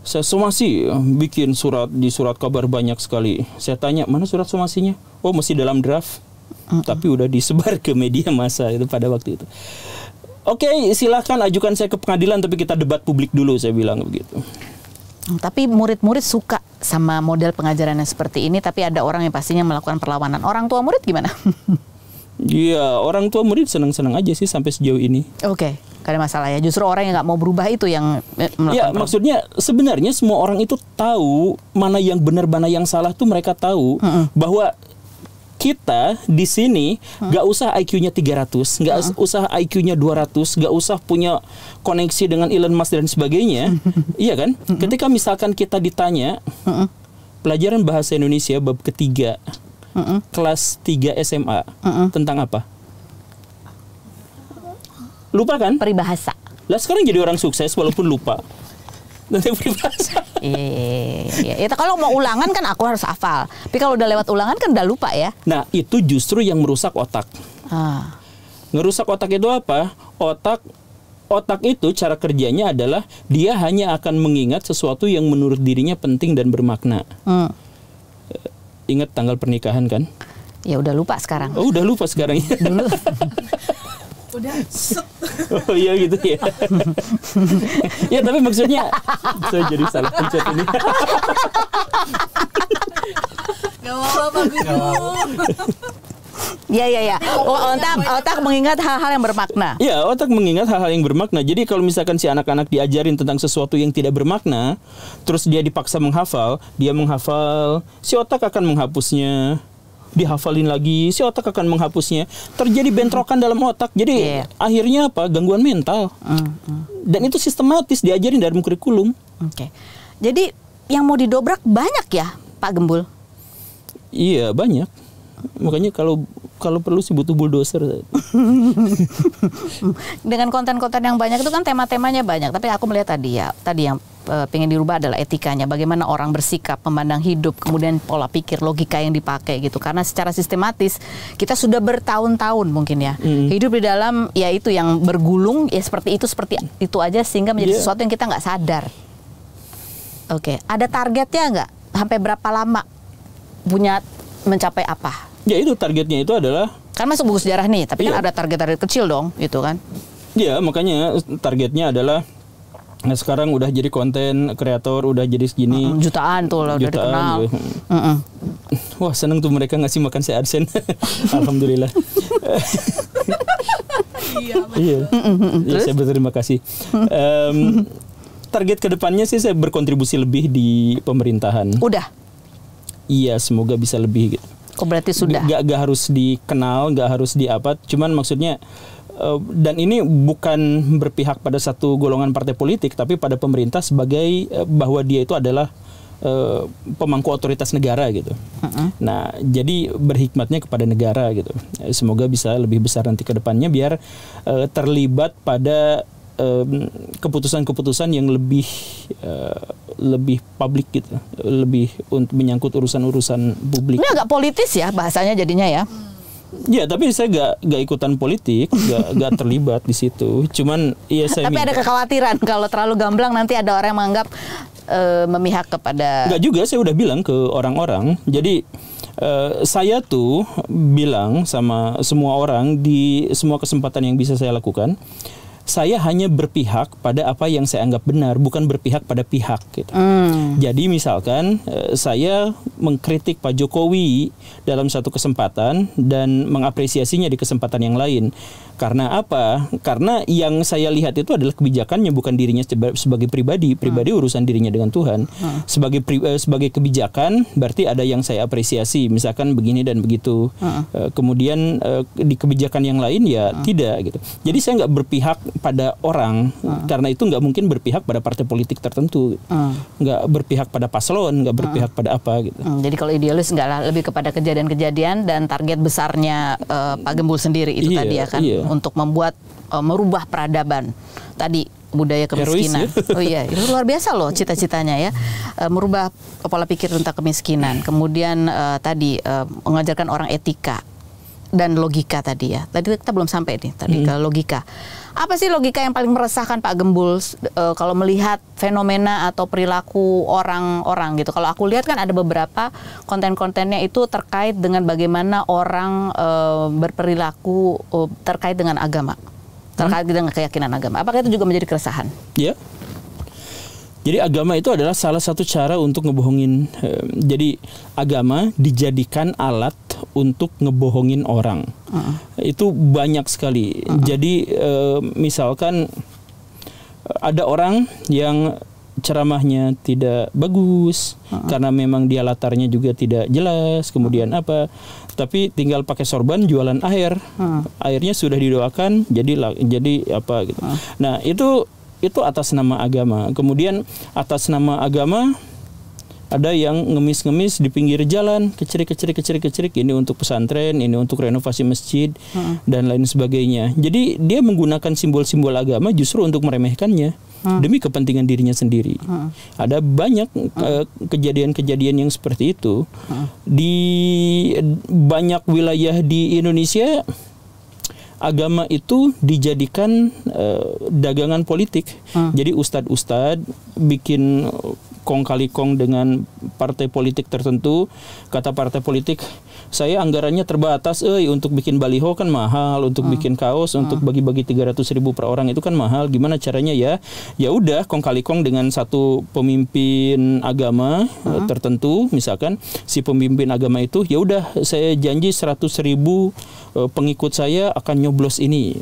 [SPEAKER 2] Saya somasi, bikin di surat kabar banyak sekali. Saya tanya, mana surat somasinya? Oh, masih dalam draft. Tapi udah disebar ke media massa itu pada waktu itu. Oke, silahkan ajukan saya ke pengadilan, tapi kita debat publik dulu, saya bilang begitu.
[SPEAKER 1] Tapi murid-murid suka sama model pengajaran yang seperti ini, tapi ada orang yang pastinya melakukan perlawanan. Orang tua murid gimana?
[SPEAKER 2] Iya, orang tua murid senang-senang aja sih sampai sejauh ini.
[SPEAKER 1] Oke, gak ada masalah ya. Justru orang yang nggak mau berubah itu yang melakukan.
[SPEAKER 2] Ya, maksudnya sebenarnya semua orang itu tahu mana yang benar, mana yang salah tuh mereka tahu. Bahwa kita di sini nggak usah IQ-nya 300, nggak usah IQ-nya 200, nggak usah punya koneksi dengan Elon Musk dan sebagainya. Iya kan? Ketika misalkan kita ditanya pelajaran bahasa Indonesia bab ketiga kelas 3 SMA tentang apa? Lupa kan?
[SPEAKER 1] Peribahasa.
[SPEAKER 2] Lah sekarang jadi orang sukses walaupun lupa. Nanti peribahasa.
[SPEAKER 1] Iya. Kalau mau ulangan kan aku harus hafal. Tapi kalau udah lewat ulangan kan udah lupa ya.
[SPEAKER 2] Nah, itu justru yang merusak otak. Ngerusak otak itu apa? Otak itu cara kerjanya adalah dia hanya akan mengingat sesuatu yang menurut dirinya penting dan bermakna. Ingat tanggal pernikahan kan?
[SPEAKER 1] Ya udah lupa sekarang.
[SPEAKER 2] Oh, udah lupa sekarang ya. Dulu.
[SPEAKER 4] Udah.
[SPEAKER 2] Oh iya gitu ya. Ya tapi maksudnya saya jadi salah pencet ini.
[SPEAKER 4] Gak apa-apa
[SPEAKER 1] Ya. Otak mengingat hal-hal yang bermakna.
[SPEAKER 2] Ya, otak mengingat hal-hal yang bermakna. Jadi kalau misalkan si anak-anak diajarin tentang sesuatu yang tidak bermakna, terus dia dipaksa menghafal, dia menghafal, si otak akan menghapusnya. Dihafalin lagi, si otak akan menghapusnya. Terjadi bentrokan dalam otak. Jadi akhirnya apa? Gangguan mental. Dan itu sistematis diajarin dalam kurikulum.
[SPEAKER 1] Oke. Jadi yang mau didobrak banyak ya, Pak Gembul?
[SPEAKER 2] Iya, banyak. Makanya kalau perlu sih butuh bulldozer.
[SPEAKER 1] Dengan konten-konten yang banyak itu kan tema-temanya banyak. Tapi aku melihat tadi yang pengen dirubah adalah etikanya. Bagaimana orang bersikap, memandang hidup, kemudian pola pikir, logika yang dipakai gitu. Karena secara sistematis kita sudah bertahun-tahun mungkin ya hidup di dalam ya itu yang bergulung ya seperti itu aja sehingga menjadi sesuatu yang kita nggak sadar. Oke, ada targetnya nggak? Sampai berapa lama punya mencapai apa?
[SPEAKER 2] Ya itu targetnya itu adalah
[SPEAKER 1] kan masuk buku sejarah nih, tapi kan ada target-target kecil dong, gitu kan?
[SPEAKER 2] Iya, makanya targetnya adalah sekarang udah jadi konten kreator, udah jadi segini
[SPEAKER 1] jutaan tuh udah dikenal.
[SPEAKER 2] Wah seneng tuh mereka ngasih makan saya AdSense. Alhamdulillah. Iya. Saya berterima kasih. Target kedepannya sih saya berkontribusi lebih di pemerintahan.
[SPEAKER 1] Udah.
[SPEAKER 2] Iya, semoga bisa lebih gitu.
[SPEAKER 1] Oh, berarti sudah.
[SPEAKER 2] Gak harus dikenal, gak harus diapa. Cuman maksudnya dan ini bukan berpihak pada satu golongan partai politik, tapi pada pemerintah sebagai bahwa dia itu adalah pemangku otoritas negara gitu. Nah, jadi berhikmatnya kepada negara gitu. Semoga bisa lebih besar nanti ke depannya biar terlibat pada keputusan-keputusan yang lebih publik gitu, lebih untuk menyangkut urusan-urusan publik.
[SPEAKER 1] Ini agak politis ya bahasanya jadinya ya.
[SPEAKER 2] Ya, tapi saya gak ikutan politik, gak terlibat di situ. Cuman ya saya
[SPEAKER 1] Tapi ada kekhawatiran kalau terlalu gamblang nanti ada orang yang menganggap memihak kepada.
[SPEAKER 2] Enggak juga, saya udah bilang ke orang-orang. Jadi saya tuh bilang sama semua orang di semua kesempatan yang bisa saya lakukan, saya hanya berpihak pada apa yang saya anggap benar, bukan berpihak pada pihak gitu. Jadi misalkan saya mengkritik Pak Jokowi dalam satu kesempatan dan mengapresiasinya di kesempatan yang lain. Karena apa? Karena yang saya lihat itu adalah kebijakannya, bukan dirinya sebagai pribadi. Pribadi urusan dirinya dengan Tuhan. Sebagai kebijakan berarti ada yang saya apresiasi, misalkan begini dan begitu. Kemudian di kebijakan yang lain ya tidak gitu. Jadi saya nggak berpihak pada orang, karena itu nggak mungkin berpihak pada partai politik tertentu. Nggak berpihak pada paslon, nggak berpihak pada apa gitu.
[SPEAKER 1] Jadi kalau idealis nggak lah, lebih kepada kejadian-kejadian dan target besarnya Pak Gembul sendiri itu tadi ya kan. Untuk merubah peradaban tadi, budaya kemiskinan.
[SPEAKER 2] Herois, ya?
[SPEAKER 1] Oh iya, itu luar biasa loh cita-citanya ya. Merubah pola pikir tentang kemiskinan. Kemudian tadi mengajarkan orang etika dan logika tadi ya. Tadi kita belum sampai nih tadi ke logika. Apa sih logika yang paling meresahkan Pak Gembul kalau melihat fenomena atau perilaku orang-orang gitu? Kalau aku lihat kan ada beberapa konten-kontennya itu terkait dengan bagaimana orang berperilaku terkait dengan agama, terkait dengan keyakinan agama. Apakah itu juga menjadi keresahan?
[SPEAKER 2] Ya. Jadi agama itu adalah salah satu cara untuk ngebohongin. Jadi agama dijadikan alat untuk ngebohongin orang. Itu banyak sekali. Jadi misalkan ada orang yang ceramahnya tidak bagus karena memang dia latarnya juga tidak jelas, kemudian apa, tapi tinggal pakai sorban jualan air. Airnya sudah didoakan jadi apa gitu. Nah, itu atas nama agama. Kemudian atas nama agama ada yang ngemis-ngemis di pinggir jalan, kecerik. Ini untuk pesantren, ini untuk renovasi masjid, dan lain sebagainya. Jadi dia menggunakan simbol-simbol agama justru untuk meremehkannya demi kepentingan dirinya sendiri. Ada banyak kejadian-kejadian yang seperti itu di banyak wilayah di Indonesia. Agama itu dijadikan dagangan politik. Jadi ustadz-ustadz bikin kong kali kong dengan partai politik tertentu. Kata partai politik, saya anggarannya terbatas, untuk bikin baliho kan mahal, untuk bikin kaos, untuk bagi-bagi 300.000 per orang itu kan mahal. Gimana caranya ya? Ya udah kong kali kong dengan satu pemimpin agama tertentu, misalkan si pemimpin agama itu, ya udah saya janji 100.000 pengikut saya akan nyoblos ini.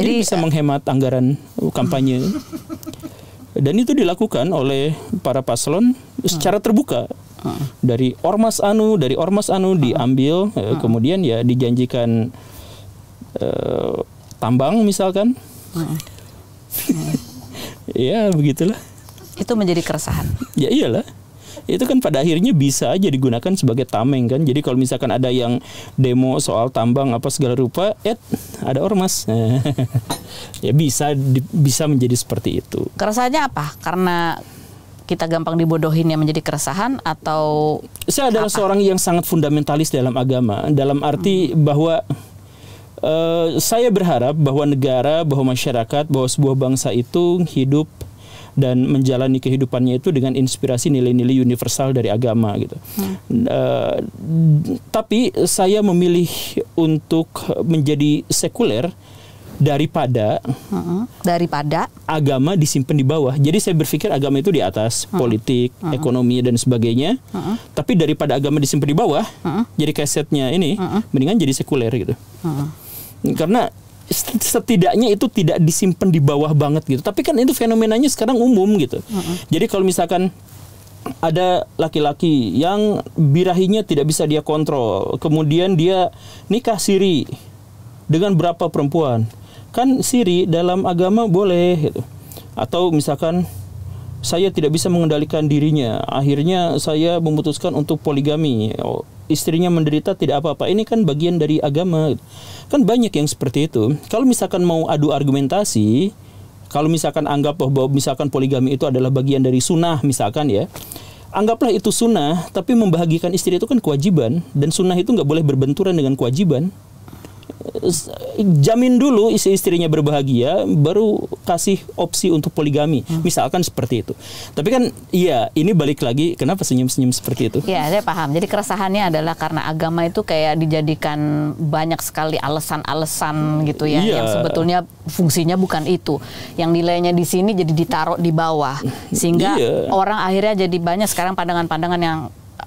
[SPEAKER 2] Jadi bisa menghemat anggaran kampanye. Dan itu dilakukan oleh para paslon secara terbuka. Dari ormas anu diambil, kemudian ya dijanjikan tambang misalkan. Ya begitulah.
[SPEAKER 1] Itu menjadi keresahan.
[SPEAKER 2] Ya iyalah. Itu kan pada akhirnya bisa aja digunakan sebagai tameng kan. Jadi kalau misalkan ada yang demo soal tambang apa segala rupa, ada ormas. Ya bisa menjadi seperti itu.
[SPEAKER 1] Keresahannya apa? Karena kita gampang dibodohin yang menjadi keresahan, atau
[SPEAKER 2] saya adalah seorang yang sangat fundamentalis dalam agama, dalam arti bahwa saya berharap bahwa negara, bahwa masyarakat, bahwa sebuah bangsa itu hidup dan menjalani kehidupannya itu dengan inspirasi nilai-nilai universal dari agama gitu. Tapi saya memilih untuk menjadi sekuler daripada agama disimpan di bawah. Jadi saya berpikir agama itu di atas, politik, ekonomi dan sebagainya. Tapi daripada agama disimpan di bawah, jadi kasetnya ini mendingan jadi sekuler gitu. Karena setidaknya itu tidak disimpan di bawah banget gitu. Tapi kan itu fenomenanya sekarang umum gitu. Jadi kalau misalkan ada laki-laki yang birahinya tidak bisa dia kontrol, kemudian dia nikah siri dengan berapa perempuan, kan siri dalam agama boleh gitu. Atau misalkan saya tidak bisa mengendalikan dirinya, akhirnya saya memutuskan untuk poligami, istrinya menderita tidak apa-apa, ini kan bagian dari agama. Kan banyak yang seperti itu. Kalau misalkan mau adu argumentasi, Kalau misalkan anggap bahwa misalkan poligami itu adalah bagian dari sunnah misalkan ya, anggaplah itu sunnah, tapi membahagiakan istri itu kan kewajiban, dan sunnah itu nggak boleh berbenturan dengan kewajiban. Jamin dulu istri-istrinya berbahagia, baru kasih opsi untuk poligami, misalkan seperti itu. Tapi kan, iya, ini balik lagi, kenapa senyum-senyum seperti itu?
[SPEAKER 1] Ya, saya paham. Jadi keresahannya adalah karena agama itu kayak dijadikan banyak sekali alasan-alasan gitu ya,
[SPEAKER 2] Iya.
[SPEAKER 1] yang sebetulnya fungsinya bukan itu. Yang nilainya di sini jadi ditaruh di bawah, sehingga
[SPEAKER 2] Iya.
[SPEAKER 1] orang akhirnya jadi banyak sekarang pandangan-pandangan yang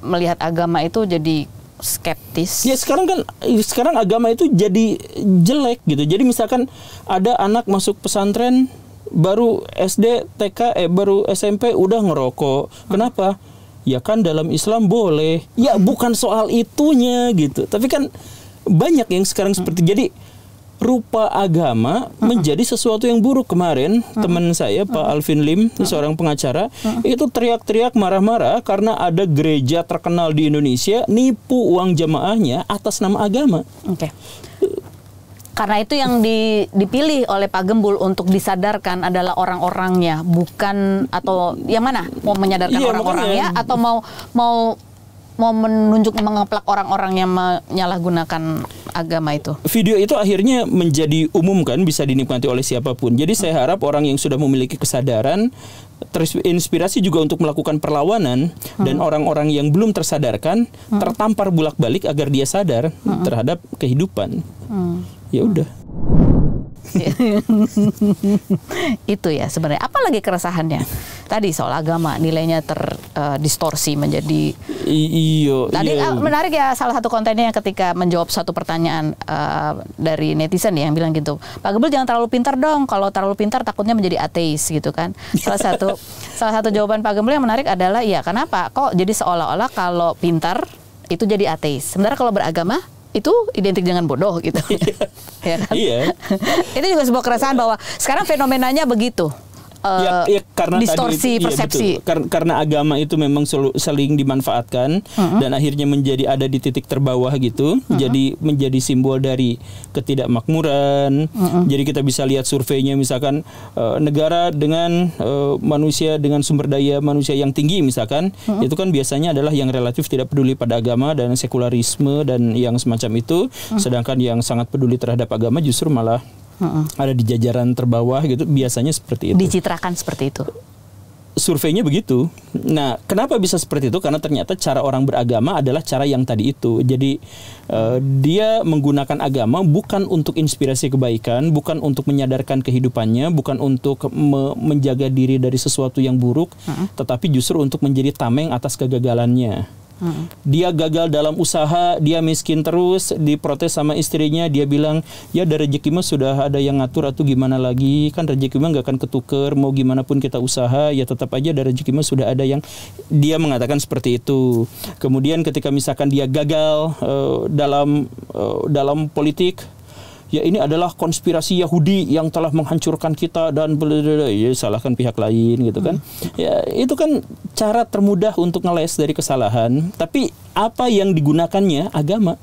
[SPEAKER 1] melihat agama itu jadi skeptis.
[SPEAKER 2] Ya sekarang agama itu jadi jelek gitu. Jadi misalkan ada anak masuk pesantren baru SD, TK, baru SMP udah ngerokok. Kenapa? Ya kan dalam Islam boleh. Ya bukan soal itunya gitu. Tapi kan banyak yang sekarang seperti jadi rupa agama menjadi sesuatu yang buruk. Kemarin teman saya Pak Alvin Lim, seorang pengacara, itu teriak-teriak marah-marah karena ada gereja terkenal di Indonesia nipu uang jamaahnya atas nama agama.
[SPEAKER 1] Oke. Karena itu yang dipilih oleh Pak Gembul untuk disadarkan adalah orang-orangnya, bukan atau yang mana mau menyadarkan
[SPEAKER 2] Iya,
[SPEAKER 1] orang-orangnya
[SPEAKER 2] makanya.
[SPEAKER 1] atau mau menunjuk mengeplak orang-orang yang menyalahgunakan agama itu.
[SPEAKER 2] Video itu akhirnya menjadi umum kan, bisa dinikmati oleh siapapun. Jadi saya harap orang yang sudah memiliki kesadaran terinspirasi juga untuk melakukan perlawanan, dan orang-orang yang belum tersadarkan tertampar bolak-balik agar dia sadar terhadap kehidupan. Ya udah.
[SPEAKER 1] Itu ya sebenarnya. Apalagi keresahannya? Tadi soal agama nilainya terdistorsi menjadi.
[SPEAKER 2] Iya.
[SPEAKER 1] Tadi menarik ya, salah satu kontennya ketika menjawab satu pertanyaan dari netizen ya, yang bilang gitu, Pak Gembul jangan terlalu pintar dong, kalau terlalu pintar takutnya menjadi ateis gitu kan. Salah satu jawaban Pak Gembul yang menarik adalah, ya kenapa kok jadi seolah-olah kalau pintar itu jadi ateis, sementara kalau beragama itu identik dengan bodoh gitu. Ya kan?
[SPEAKER 2] Iya.
[SPEAKER 1] Itu juga sebuah keresahan bahwa sekarang fenomenanya begitu.
[SPEAKER 2] Karena
[SPEAKER 1] distorsi
[SPEAKER 2] tadi
[SPEAKER 1] persepsi.
[SPEAKER 2] Iya, karena agama itu memang saling dimanfaatkan dan akhirnya menjadi ada di titik terbawah gitu. Jadi menjadi simbol dari ketidakmakmuran. Jadi kita bisa lihat surveinya, misalkan negara dengan manusia dengan sumber daya manusia yang tinggi misalkan, itu kan biasanya adalah yang relatif tidak peduli pada agama dan sekularisme dan yang semacam itu. Sedangkan yang sangat peduli terhadap agama justru malah ada di jajaran terbawah gitu, biasanya seperti itu.
[SPEAKER 1] Dicitrakan seperti itu.
[SPEAKER 2] Surveinya begitu. Nah, kenapa bisa seperti itu? Karena ternyata cara orang beragama adalah cara yang tadi itu. Jadi dia menggunakan agama bukan untuk inspirasi kebaikan, bukan untuk menyadarkan kehidupannya, bukan untuk menjaga diri dari sesuatu yang buruk, tetapi justru untuk menjadi tameng atas kegagalannya. Dia gagal dalam usaha, dia miskin terus, diprotes sama istrinya, dia bilang, ya ada rezeki mah sudah ada yang ngatur, atau gimana lagi, kan rezeki mah gak akan ketuker, mau gimana pun kita usaha, ya tetap aja ada rezeki mah sudah ada yang, dia mengatakan seperti itu. Kemudian ketika misalkan dia gagal dalam politik, ya ini adalah konspirasi Yahudi yang telah menghancurkan kita dan ya salahkan pihak lain gitu kan. Ya itu kan cara termudah untuk ngeles dari kesalahan. Tapi apa yang digunakannya agama.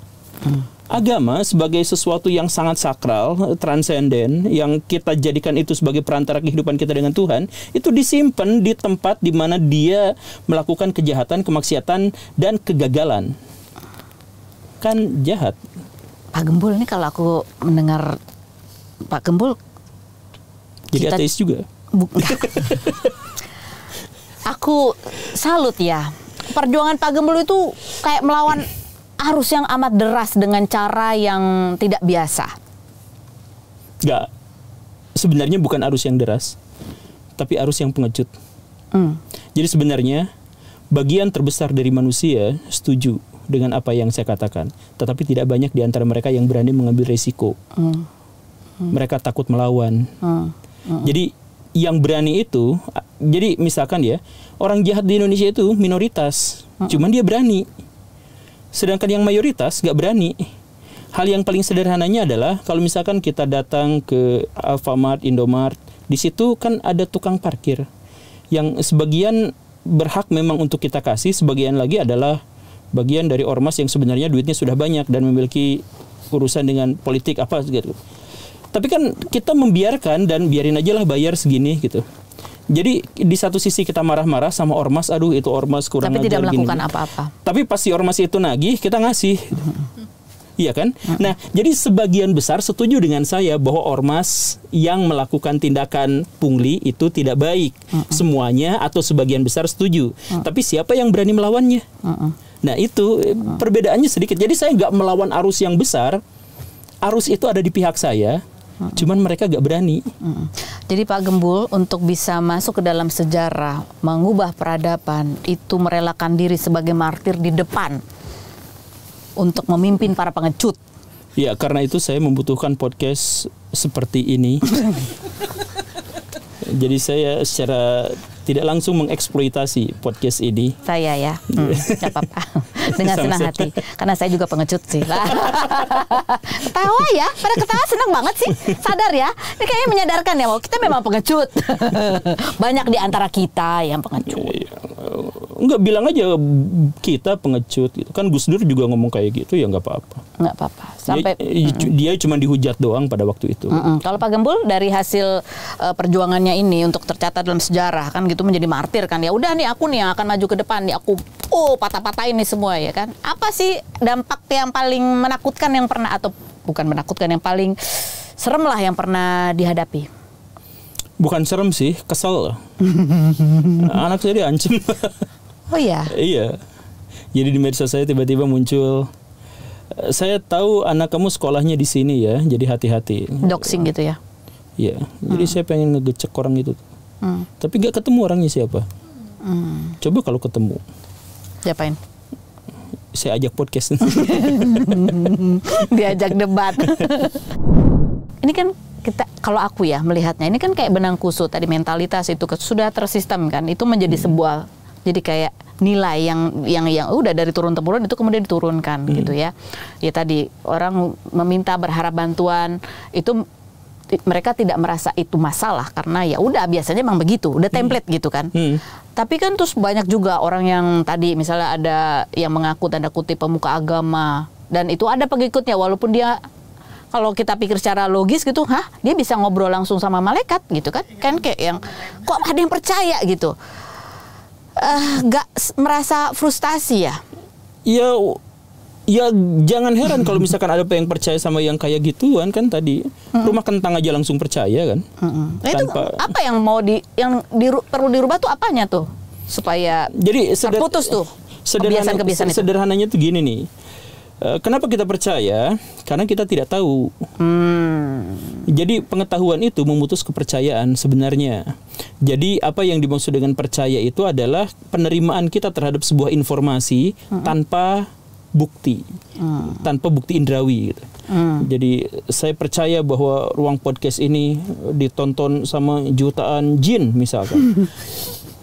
[SPEAKER 2] Agama sebagai sesuatu yang sangat sakral, transenden, yang kita jadikan itu sebagai perantara kehidupan kita dengan Tuhan, itu disimpan di tempat di mana dia melakukan kejahatan, kemaksiatan, dan kegagalan. Kan jahat.
[SPEAKER 1] Pak Gembul ini kalau aku mendengar Pak Gembul
[SPEAKER 2] jadi ateis juga.
[SPEAKER 1] Aku salut ya. Perjuangan Pak Gembul itu kayak melawan arus yang amat deras dengan cara yang tidak biasa.
[SPEAKER 2] Enggak. Sebenarnya bukan arus yang deras, tapi arus yang pengecut. Jadi sebenarnya bagian terbesar dari manusia setuju dengan apa yang saya katakan, tetapi tidak banyak di antara mereka yang berani mengambil resiko. Mereka takut melawan. Jadi yang berani itu, jadi misalkan ya, orang jahat di Indonesia itu minoritas, cuman dia berani. Sedangkan yang mayoritas gak berani. Hal yang paling sederhananya adalah kalau misalkan kita datang ke Alfamart, Indomart, di situ kan ada tukang parkir yang sebagian berhak memang untuk kita kasih, sebagian lagi adalah bagian dari ormas yang sebenarnya duitnya sudah banyak dan memiliki urusan dengan politik apa gitu. Tapi kan kita membiarkan dan biarin aja lah bayar segini gitu. Jadi di satu sisi kita marah-marah sama ormas, aduh itu ormas kurang ajar.
[SPEAKER 1] Tapi tidak melakukan
[SPEAKER 2] gini.
[SPEAKER 1] apa-apa.
[SPEAKER 2] Tapi pas si ormas itu nagih, kita ngasih. Iya kan? Nah, jadi sebagian besar setuju dengan saya bahwa ormas yang melakukan tindakan pungli itu tidak baik. Semuanya atau sebagian besar setuju. Tapi siapa yang berani melawannya? Nah, itu perbedaannya sedikit. Jadi saya nggak melawan arus yang besar. Arus itu ada di pihak saya. Cuman mereka gak berani.
[SPEAKER 1] Jadi Pak Gembul untuk bisa masuk ke dalam sejarah, mengubah peradaban, itu merelakan diri sebagai martir di depan untuk memimpin para pengecut.
[SPEAKER 2] Ya, karena itu saya membutuhkan podcast seperti ini. Jadi saya secara tidak langsung mengeksploitasi podcast ini.
[SPEAKER 1] Saya ya, gak apa-apa. Dengan senang hati. Karena saya juga pengecut sih. Ketawa ya, pada ketawa senang banget sih. Sadar ya, ini kayaknya menyadarkan ya bahwa kita memang pengecut. Banyak di antara kita yang pengecut.
[SPEAKER 2] Enggak, bilang aja kita pengecut gitu. Kan Gus Dur juga ngomong kayak gitu, ya nggak apa-apa.
[SPEAKER 1] Nggak apa-apa. Sampai
[SPEAKER 2] dia cuma dihujat doang pada waktu itu.
[SPEAKER 1] Kalau Pak Gembul dari hasil perjuangannya ini untuk tercatat dalam sejarah kan gitu menjadi martir kan, ya udah nih aku nih yang akan maju ke depan nih, aku patah-patahin nih semua ya kan. Apa sih dampak yang paling menakutkan yang pernah, atau bukan menakutkan, yang paling serem lah yang pernah dihadapi?
[SPEAKER 2] Bukan serem sih, kesel. Anak saya diancam.
[SPEAKER 1] Oh iya?
[SPEAKER 2] Iya. Jadi di medsos saya tiba-tiba muncul, saya tahu anak kamu sekolahnya di sini ya, jadi hati-hati.
[SPEAKER 1] Doxing gitu ya?
[SPEAKER 2] Iya. Jadi saya pengen ngegecek orang itu. Tapi gak ketemu orangnya siapa. Coba kalau ketemu.
[SPEAKER 1] Diapain?
[SPEAKER 2] Saya ajak podcast.
[SPEAKER 1] Diajak debat. Ini kan kita, kalau aku ya melihatnya, ini kan kayak benang kusut tadi, mentalitas itu sudah tersistem kan, itu menjadi sebuah, jadi kayak nilai yang udah dari turun temurun itu kemudian diturunkan gitu ya. Ya tadi orang meminta berharap bantuan itu mereka tidak merasa itu masalah karena ya udah biasanya emang begitu, udah template gitu kan. Tapi kan terus banyak juga orang yang tadi misalnya ada yang mengaku tanda kutip pemuka agama dan itu ada pengikutnya walaupun dia, kalau kita pikir secara logis gitu, dia bisa ngobrol langsung sama malaikat gitu kan? Kan kayak yang kok ada yang percaya gitu. Gak merasa frustasi ya?
[SPEAKER 2] Ya jangan heran kalau misalkan ada yang percaya sama yang kayak gituan kan tadi. Rumah kentang aja langsung percaya kan.
[SPEAKER 1] Nah, itu apa yang mau perlu dirubah tuh apanya tuh? Supaya jadi terputus tuh kebiasaan-kebiasaan itu.
[SPEAKER 2] Sederhananya tuh gini nih. Kenapa kita percaya? Karena kita tidak tahu. Jadi pengetahuan itu memutus kepercayaan sebenarnya. Jadi apa yang dimaksud dengan percaya itu adalah penerimaan kita terhadap sebuah informasi tanpa bukti, tanpa bukti indrawi gitu. Jadi saya percaya bahwa ruang podcast ini ditonton sama jutaan jin misalkan.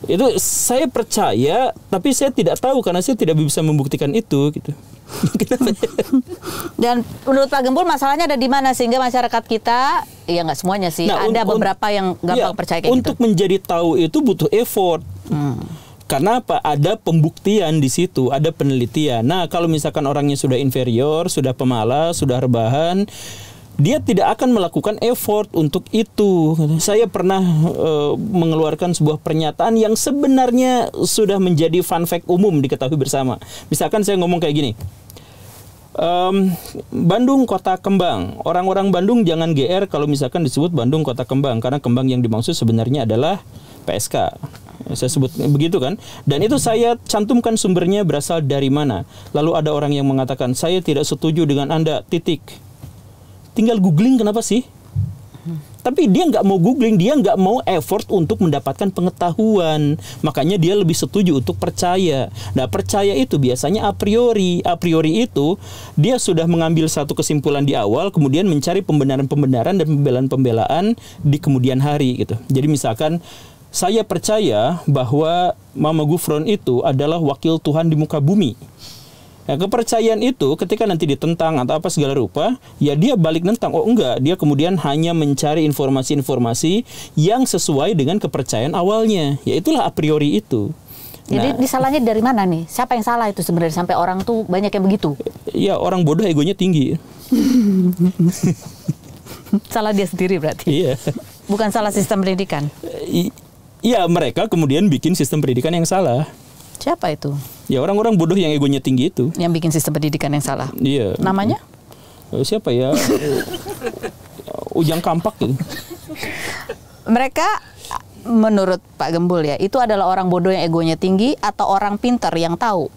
[SPEAKER 2] Itu saya percaya, tapi saya tidak tahu karena saya tidak bisa membuktikan itu gitu.
[SPEAKER 1] Dan menurut Pak Gembul masalahnya ada di mana sehingga masyarakat kita, ya nggak semuanya sih, ada beberapa yang gampang percaya kayak
[SPEAKER 2] untuk gitu. Menjadi tahu itu butuh effort. Karena apa? Ada pembuktian di situ, ada penelitian. Nah, kalau misalkan orangnya sudah inferior, sudah pemalas, sudah rebahan, dia tidak akan melakukan effort untuk itu. Saya pernah mengeluarkan sebuah pernyataan yang sebenarnya sudah menjadi fun fact umum diketahui bersama. Misalkan saya ngomong kayak gini, Bandung kota kembang. Orang-orang Bandung jangan GR kalau misalkan disebut Bandung kota kembang, karena kembang yang dimaksud sebenarnya adalah PSK. Saya sebut begitu kan. Dan itu saya cantumkan sumbernya berasal dari mana. Lalu ada orang yang mengatakan, saya tidak setuju dengan Anda, titik. Tinggal googling kenapa sih? Tapi dia nggak mau googling, dia nggak mau effort untuk mendapatkan pengetahuan. Makanya dia lebih setuju untuk percaya. Nah, percaya itu biasanya a priori. A priori itu dia sudah mengambil satu kesimpulan di awal, kemudian mencari pembenaran-pembenaran dan pembelaan-pembelaan di kemudian hari gitu. Jadi misalkan saya percaya bahwa Mama Gufron itu adalah wakil Tuhan di muka bumi. Nah, kepercayaan itu ketika nanti ditentang atau apa segala rupa, ya dia balik nentang. Oh enggak, dia kemudian hanya mencari informasi-informasi yang sesuai dengan kepercayaan awalnya. Ya itulah a priori itu.
[SPEAKER 1] Jadi disalahnya dari mana nih? Siapa yang salah itu sebenarnya sampai orang tuh banyak yang begitu?
[SPEAKER 2] Ya orang bodoh egonya tinggi.
[SPEAKER 1] Salah dia sendiri berarti.
[SPEAKER 2] Iya.
[SPEAKER 1] Bukan salah sistem pendidikan.
[SPEAKER 2] Iya, mereka kemudian bikin sistem pendidikan yang salah.
[SPEAKER 1] Siapa itu?
[SPEAKER 2] Ya orang-orang bodoh yang egonya tinggi itu.
[SPEAKER 1] Yang bikin sistem pendidikan yang salah.
[SPEAKER 2] Iya.
[SPEAKER 1] Namanya?
[SPEAKER 2] Siapa ya? Ujang Kampak gitu.
[SPEAKER 1] Mereka menurut Pak Gembul ya, itu adalah orang bodoh yang egonya tinggi atau orang pintar yang tahu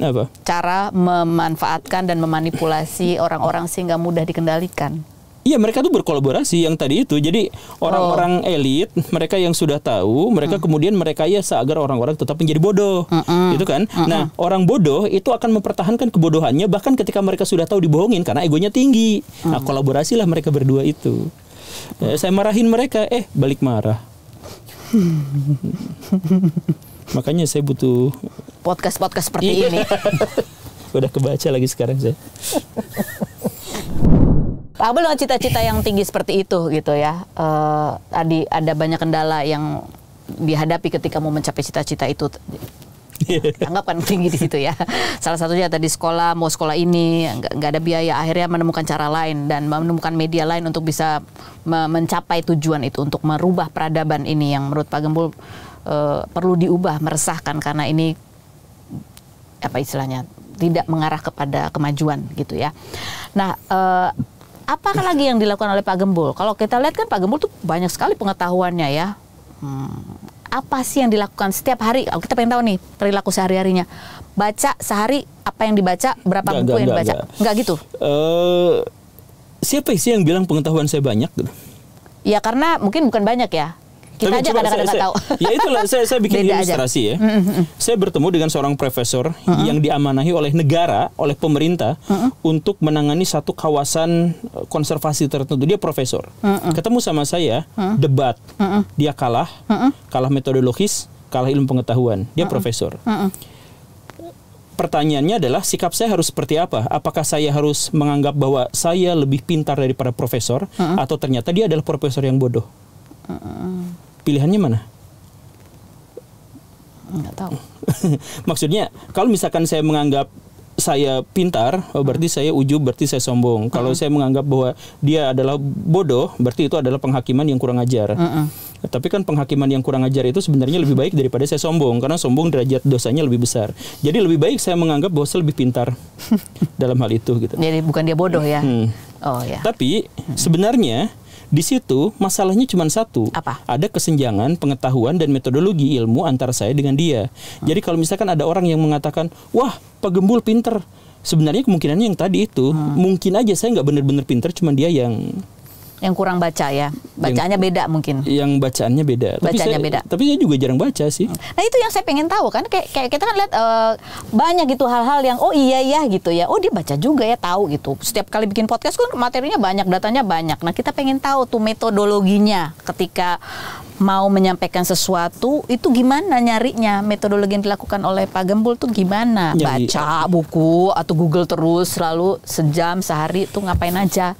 [SPEAKER 2] Apa?
[SPEAKER 1] cara memanfaatkan dan memanipulasi orang-orang sehingga mudah dikendalikan.
[SPEAKER 2] Iya, mereka tuh berkolaborasi yang tadi itu. Jadi orang-orang elit, mereka yang sudah tahu, mereka kemudian merekayasa agar orang-orang tetap menjadi bodoh. Gitu kan? Nah, orang bodoh itu akan mempertahankan kebodohannya bahkan ketika mereka sudah tahu dibohongin karena egonya tinggi. Nah, kolaborasilah mereka berdua itu. Saya marahin mereka, balik marah. Makanya saya butuh
[SPEAKER 1] Podcast-podcast seperti ini.
[SPEAKER 2] Udah kebaca lagi sekarang saya.
[SPEAKER 1] Pak Gembul dengan cita-cita yang tinggi seperti itu gitu ya. Tadi ada banyak kendala yang dihadapi ketika mau mencapai cita-cita itu. Anggapan tinggi di situ ya. Salah satunya tadi sekolah, mau sekolah ini nggak ada biaya, akhirnya menemukan cara lain dan menemukan media lain untuk bisa mencapai tujuan itu, untuk merubah peradaban ini yang menurut Pak Gembul perlu diubah, meresahkan karena ini apa istilahnya tidak mengarah kepada kemajuan gitu ya. Nah, apakah lagi yang dilakukan oleh Pak Gembul? Kalau kita lihat kan Pak Gembul tuh banyak sekali pengetahuannya ya. Apa sih yang dilakukan setiap hari? Kita pengen tahu nih perilaku sehari-harinya. Baca sehari apa yang dibaca, berapa buku yang dibaca? Enggak gitu.
[SPEAKER 2] Siapa sih yang bilang pengetahuan saya banyak?
[SPEAKER 1] Ya karena mungkin bukan banyak ya. Kita aja kadang-kadang nggak tahu.
[SPEAKER 2] Ya itulah saya bikin
[SPEAKER 1] Beda
[SPEAKER 2] ilustrasi ya. Saya bertemu dengan seorang profesor yang diamanahi oleh negara, oleh pemerintah untuk menangani satu kawasan konservasi tertentu. Dia profesor. Ketemu sama saya, debat. Dia kalah metodologis, kalah ilmu pengetahuan. Dia profesor. Pertanyaannya adalah sikap saya harus seperti apa? Apakah saya harus menganggap bahwa saya lebih pintar daripada profesor atau ternyata dia adalah profesor yang bodoh? Pilihannya mana?
[SPEAKER 1] Nggak tahu.
[SPEAKER 2] Maksudnya, kalau misalkan saya menganggap saya pintar, berarti saya ujub, berarti saya sombong. Kalau saya menganggap bahwa dia adalah bodoh, berarti itu adalah penghakiman yang kurang ajar. Tapi kan penghakiman yang kurang ajar itu sebenarnya lebih baik daripada saya sombong, karena sombong derajat dosanya lebih besar. Jadi lebih baik saya menganggap bahwa saya lebih pintar dalam hal itu. Gitu.
[SPEAKER 1] Jadi bukan dia bodoh ya? Oh ya.
[SPEAKER 2] Tapi sebenarnya di situ masalahnya cuma satu.
[SPEAKER 1] Apa?
[SPEAKER 2] Ada kesenjangan pengetahuan dan metodologi ilmu antara saya dengan dia. Jadi kalau misalkan ada orang yang mengatakan, wah Pak Gembul pinter, sebenarnya kemungkinannya yang tadi itu, mungkin aja saya nggak benar-benar pinter, cuma dia yang
[SPEAKER 1] kurang baca ya, bacaannya beda mungkin.
[SPEAKER 2] Yang bacaannya beda.
[SPEAKER 1] Beda.
[SPEAKER 2] Tapi saya juga jarang baca sih.
[SPEAKER 1] Nah itu yang saya pengen tahu kan, kayak kita kan lihat banyak gitu hal-hal yang iya gitu ya, dia baca juga ya, tahu gitu. Setiap kali bikin podcast kan materinya banyak, datanya banyak. Nah kita pengen tahu tuh metodologinya ketika mau menyampaikan sesuatu itu gimana nyarinya, metodologi yang dilakukan oleh Pak Gembul tuh gimana? Baca buku atau Google terus selalu sejam sehari tuh ngapain aja?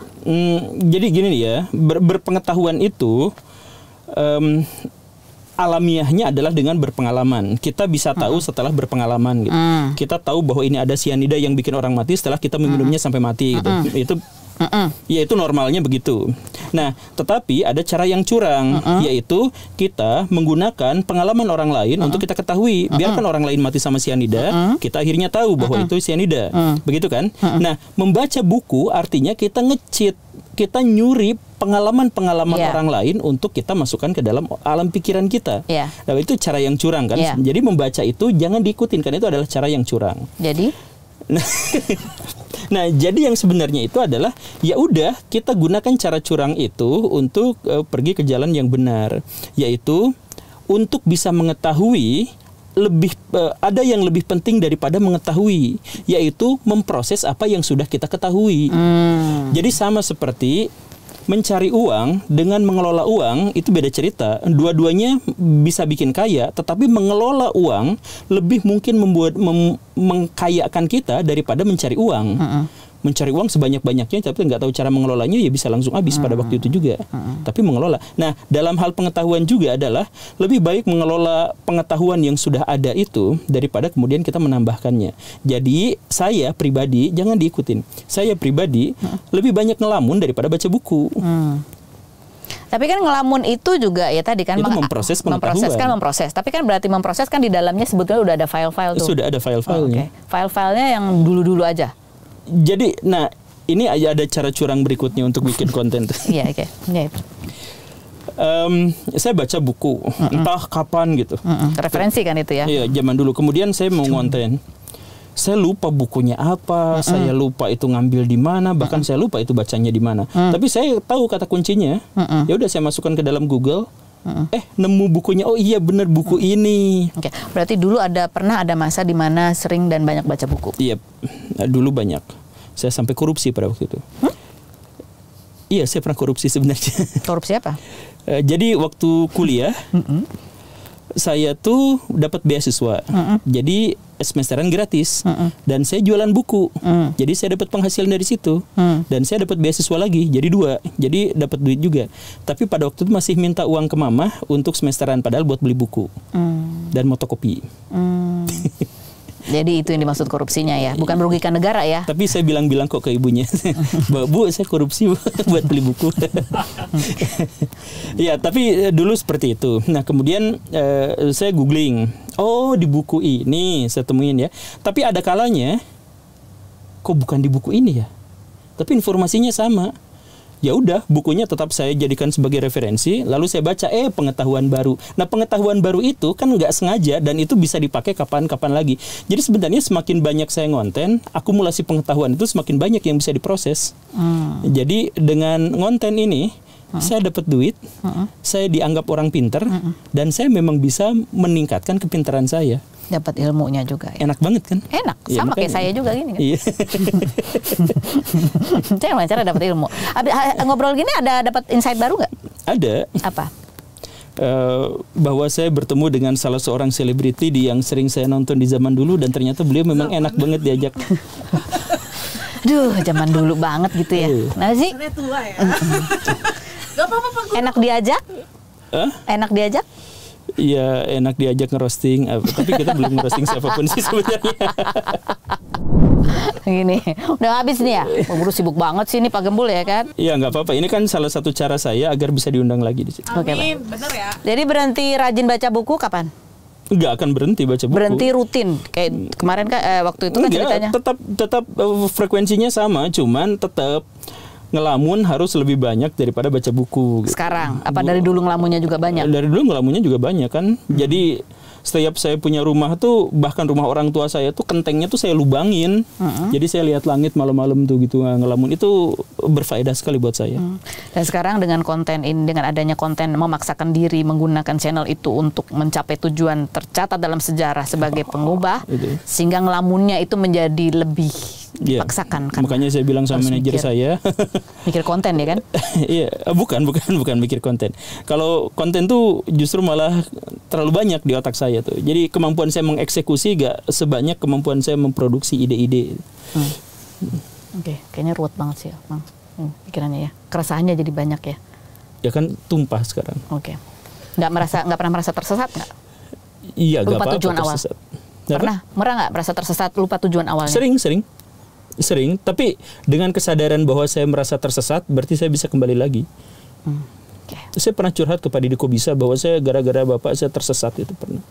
[SPEAKER 2] Jadi gini nih ya, berpengetahuan itu alamiahnya adalah dengan berpengalaman. Kita bisa tahu setelah berpengalaman gitu. Kita tahu bahwa ini ada sianida yang bikin orang mati setelah kita meminumnya sampai mati gitu. Ya itu normalnya begitu. Nah, tetapi ada cara yang curang, yaitu kita menggunakan pengalaman orang lain untuk kita ketahui. Biarkan orang lain mati sama sianida, kita akhirnya tahu bahwa itu sianida. Begitu kan? Nah, membaca buku artinya kita nge-cheat, kita nyuri pengalaman-pengalaman orang lain untuk kita masukkan ke dalam alam pikiran kita. Nah, itu cara yang curang kan? Jadi membaca itu jangan diikutin, karena itu adalah cara yang curang.
[SPEAKER 1] Jadi
[SPEAKER 2] Nah, jadi yang sebenarnya itu adalah ya udah kita gunakan cara curang itu untuk pergi ke jalan yang benar, yaitu untuk bisa mengetahui ada yang lebih penting daripada mengetahui, yaitu memproses apa yang sudah kita ketahui. Jadi sama seperti mencari uang dengan mengelola uang itu beda cerita. Dua-duanya bisa bikin kaya, tetapi mengelola uang lebih mungkin mengkayakan kita daripada mencari uang. mencari uang sebanyak-banyaknya tapi nggak tahu cara mengelolanya, ya bisa langsung habis pada waktu itu juga. Tapi mengelola. Nah, dalam hal pengetahuan juga adalah lebih baik mengelola pengetahuan yang sudah ada itu daripada kemudian kita menambahkannya. Jadi saya pribadi, jangan diikutin. Saya pribadi lebih banyak ngelamun daripada baca buku.
[SPEAKER 1] Tapi kan ngelamun itu juga ya tadi kan
[SPEAKER 2] itu memproses pengetahuan.
[SPEAKER 1] memproses. Tapi kan berarti memproses kan di dalamnya sebetulnya udah ada file-file tuh.
[SPEAKER 2] Sudah ada file-filenya.
[SPEAKER 1] File-filenya yang dulu-dulu aja.
[SPEAKER 2] Jadi, nah ini ada cara curang berikutnya untuk bikin konten.
[SPEAKER 1] Iya, oke.
[SPEAKER 2] Saya baca buku, entah kapan gitu.
[SPEAKER 1] Referensi kan itu ya?
[SPEAKER 2] Iya, zaman dulu. Kemudian saya mau ngonten. Saya lupa bukunya apa, saya lupa itu ngambil di mana, bahkan saya lupa itu bacanya di mana. Tapi saya tahu kata kuncinya. Ya udah saya masukkan ke dalam Google. Nemu bukunya. Oh iya benar buku ini.
[SPEAKER 1] Oke, berarti dulu pernah ada masa di mana sering dan banyak baca buku.
[SPEAKER 2] Iya, dulu banyak. Saya sampai korupsi pada waktu itu. Iya, saya pernah korupsi sebenarnya.
[SPEAKER 1] Korupsi apa?
[SPEAKER 2] Jadi waktu kuliah, saya tuh dapat beasiswa. Jadi semesteran gratis. Dan saya jualan buku. Jadi saya dapat penghasilan dari situ. Dan saya dapat beasiswa lagi. Jadi 2. Jadi dapat duit juga. Tapi pada waktu itu masih minta uang ke mama untuk semesteran, padahal buat beli buku. Dan motokopi.
[SPEAKER 1] Jadi itu yang dimaksud korupsinya ya, bukan merugikan negara ya.
[SPEAKER 2] Tapi saya bilang-bilang kok ke ibunya, Bu, saya korupsi buat beli buku. Ya, tapi dulu seperti itu. Nah, kemudian saya googling. Oh, di buku ini saya temuin ya. Tapi ada kalanya, kok bukan di buku ini ya? Tapi informasinya sama. Ya udah, bukunya tetap saya jadikan sebagai referensi, lalu saya baca pengetahuan baru. Nah, pengetahuan baru itu kan nggak sengaja dan itu bisa dipakai kapan-kapan lagi. Jadi sebenarnya semakin banyak saya ngonten, akumulasi pengetahuan itu semakin banyak yang bisa diproses. Jadi dengan ngonten ini saya dapat duit, saya dianggap orang pinter, dan saya memang bisa meningkatkan kepintaran saya.
[SPEAKER 1] Dapat ilmunya juga ya.
[SPEAKER 2] Enak banget kan?
[SPEAKER 1] Enak, sama kayak saya juga gini kan.
[SPEAKER 2] Iya.
[SPEAKER 1] Saya gimana cara dapat ilmu? Ngobrol gini ada dapat insight baru nggak?
[SPEAKER 2] Ada.
[SPEAKER 1] Apa?
[SPEAKER 2] Bahwa saya bertemu dengan salah seorang selebriti yang sering saya nonton di zaman dulu, dan ternyata beliau memang enak banget diajak.
[SPEAKER 1] Duh, zaman dulu banget gitu ya. Nah sih.
[SPEAKER 4] Saya tua ya. Gak apa-apa Pak Guru.
[SPEAKER 1] Enak diajak? Enak diajak?
[SPEAKER 2] Iya, enak diajak ngerosting, tapi kita belum ngerosting siapapun sih sebenarnya.
[SPEAKER 1] Gini, udah habis nih ya. Pak Guru sibuk banget sih ini Pak Gembul ya kan?
[SPEAKER 2] Iya, nggak apa-apa. Ini kan salah satu cara saya agar bisa diundang lagi di sini.
[SPEAKER 1] Oke,
[SPEAKER 4] Amin,
[SPEAKER 1] Pak.
[SPEAKER 4] bener ya.
[SPEAKER 1] Jadi berhenti rajin baca buku kapan?
[SPEAKER 2] Nggak akan berhenti baca buku.
[SPEAKER 1] Berhenti rutin kayak kemarin kan waktu itu kan ceritanya.
[SPEAKER 2] Tetap frekuensinya sama, cuman tetap ngelamun harus lebih banyak daripada baca buku.
[SPEAKER 1] Sekarang apa dari dulu ngelamunnya juga banyak?
[SPEAKER 2] Dari dulu ngelamunnya juga banyak kan. Jadi setiap saya punya rumah tuh, bahkan rumah orang tua saya tuh kentengnya tuh saya lubangin. Jadi saya lihat langit malam-malam tuh gitu. Ngelamun itu berfaedah sekali buat saya.
[SPEAKER 1] Dan sekarang dengan konten ini, dengan adanya konten, memaksakan diri menggunakan channel itu untuk mencapai tujuan tercatat dalam sejarah sebagai pengubah, sehingga ngelamunnya itu menjadi lebih dipaksakan. Kan?
[SPEAKER 2] Makanya saya bilang sama manajer saya,
[SPEAKER 1] mikir konten ya kan?
[SPEAKER 2] Iya, bukan mikir konten. Kalau konten tuh justru malah terlalu banyak di otak saya tuh. Jadi kemampuan saya mengeksekusi gak sebanyak kemampuan saya memproduksi ide-ide.
[SPEAKER 1] Oke, kayaknya ruwet banget sih, Bang. Pikirannya ya. Keresahannya jadi banyak ya.
[SPEAKER 2] Ya kan tumpah sekarang.
[SPEAKER 1] Oke. Nggak pernah merasa tersesat nggak?
[SPEAKER 2] Iya, nggak apa-apa
[SPEAKER 1] tujuan awal.
[SPEAKER 2] tersesat.
[SPEAKER 1] Pernah nggak merasa tersesat, lupa tujuan awalnya?
[SPEAKER 2] Sering, tapi dengan kesadaran bahwa saya merasa tersesat, berarti saya bisa kembali lagi. Saya pernah curhat kepada Deddy Kobisa bahwa saya gara-gara bapak saya tersesat, itu pernah.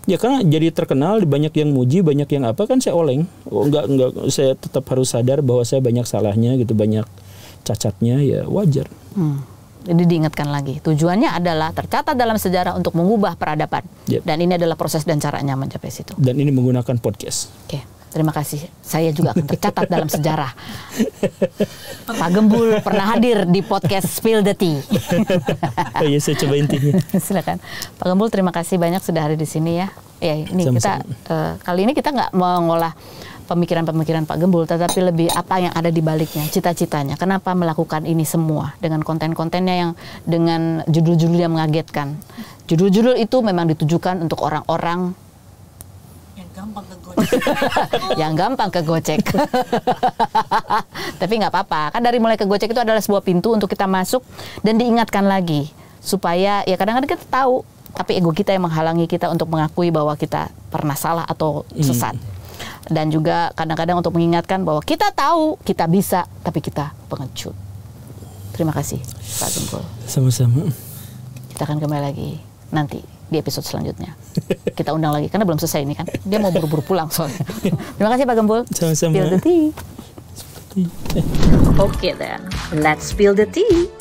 [SPEAKER 2] Ya karena jadi terkenal, banyak yang muji, banyak yang apa, kan saya oleng. Enggak, saya tetap harus sadar bahwa saya banyak salahnya gitu, banyak cacatnya, ya wajar.
[SPEAKER 1] Jadi diingatkan lagi, tujuannya adalah tercatat dalam sejarah untuk mengubah peradaban. Dan ini adalah proses dan caranya mencapai situ.
[SPEAKER 2] Dan ini menggunakan podcast.
[SPEAKER 1] Terima kasih. Saya juga akan tercatat dalam sejarah. Pak Gembul pernah hadir di podcast Spill the Tea.
[SPEAKER 2] Iya, saya coba intinya.
[SPEAKER 1] Silakan. Pak Gembul, terima kasih banyak sudah hadir di sini ya. Ya, ini
[SPEAKER 2] sama-sama.
[SPEAKER 1] kita kali ini kita nggak mengolah pemikiran-pemikiran Pak Gembul, tetapi lebih apa yang ada di baliknya, cita-citanya. Kenapa melakukan ini semua dengan konten-kontennya yang dengan judul-judul yang mengagetkan. Judul-judul itu memang ditujukan untuk orang-orang
[SPEAKER 4] gampang ke Gojek.
[SPEAKER 1] Yang gampang ke Gojek. Tapi nggak apa-apa. Kan dari mulai ke Gojek itu adalah sebuah pintu untuk kita masuk dan diingatkan lagi. Supaya ya kadang-kadang kita tahu, tapi ego kita yang menghalangi kita untuk mengakui bahwa kita pernah salah atau sesat. Dan juga kadang-kadang untuk mengingatkan bahwa kita tahu, kita bisa, tapi kita pengecut. Terima kasih Pak Gembul.
[SPEAKER 2] Sama-sama.
[SPEAKER 1] Kita akan kembali lagi nanti di episode selanjutnya. Kita undang lagi karena belum selesai ini kan. Dia mau buru-buru pulang soalnya. Terima kasih Pak Gembul.
[SPEAKER 2] Sama-sama.
[SPEAKER 1] Spill the tea.
[SPEAKER 3] Okay then, let's spill the tea.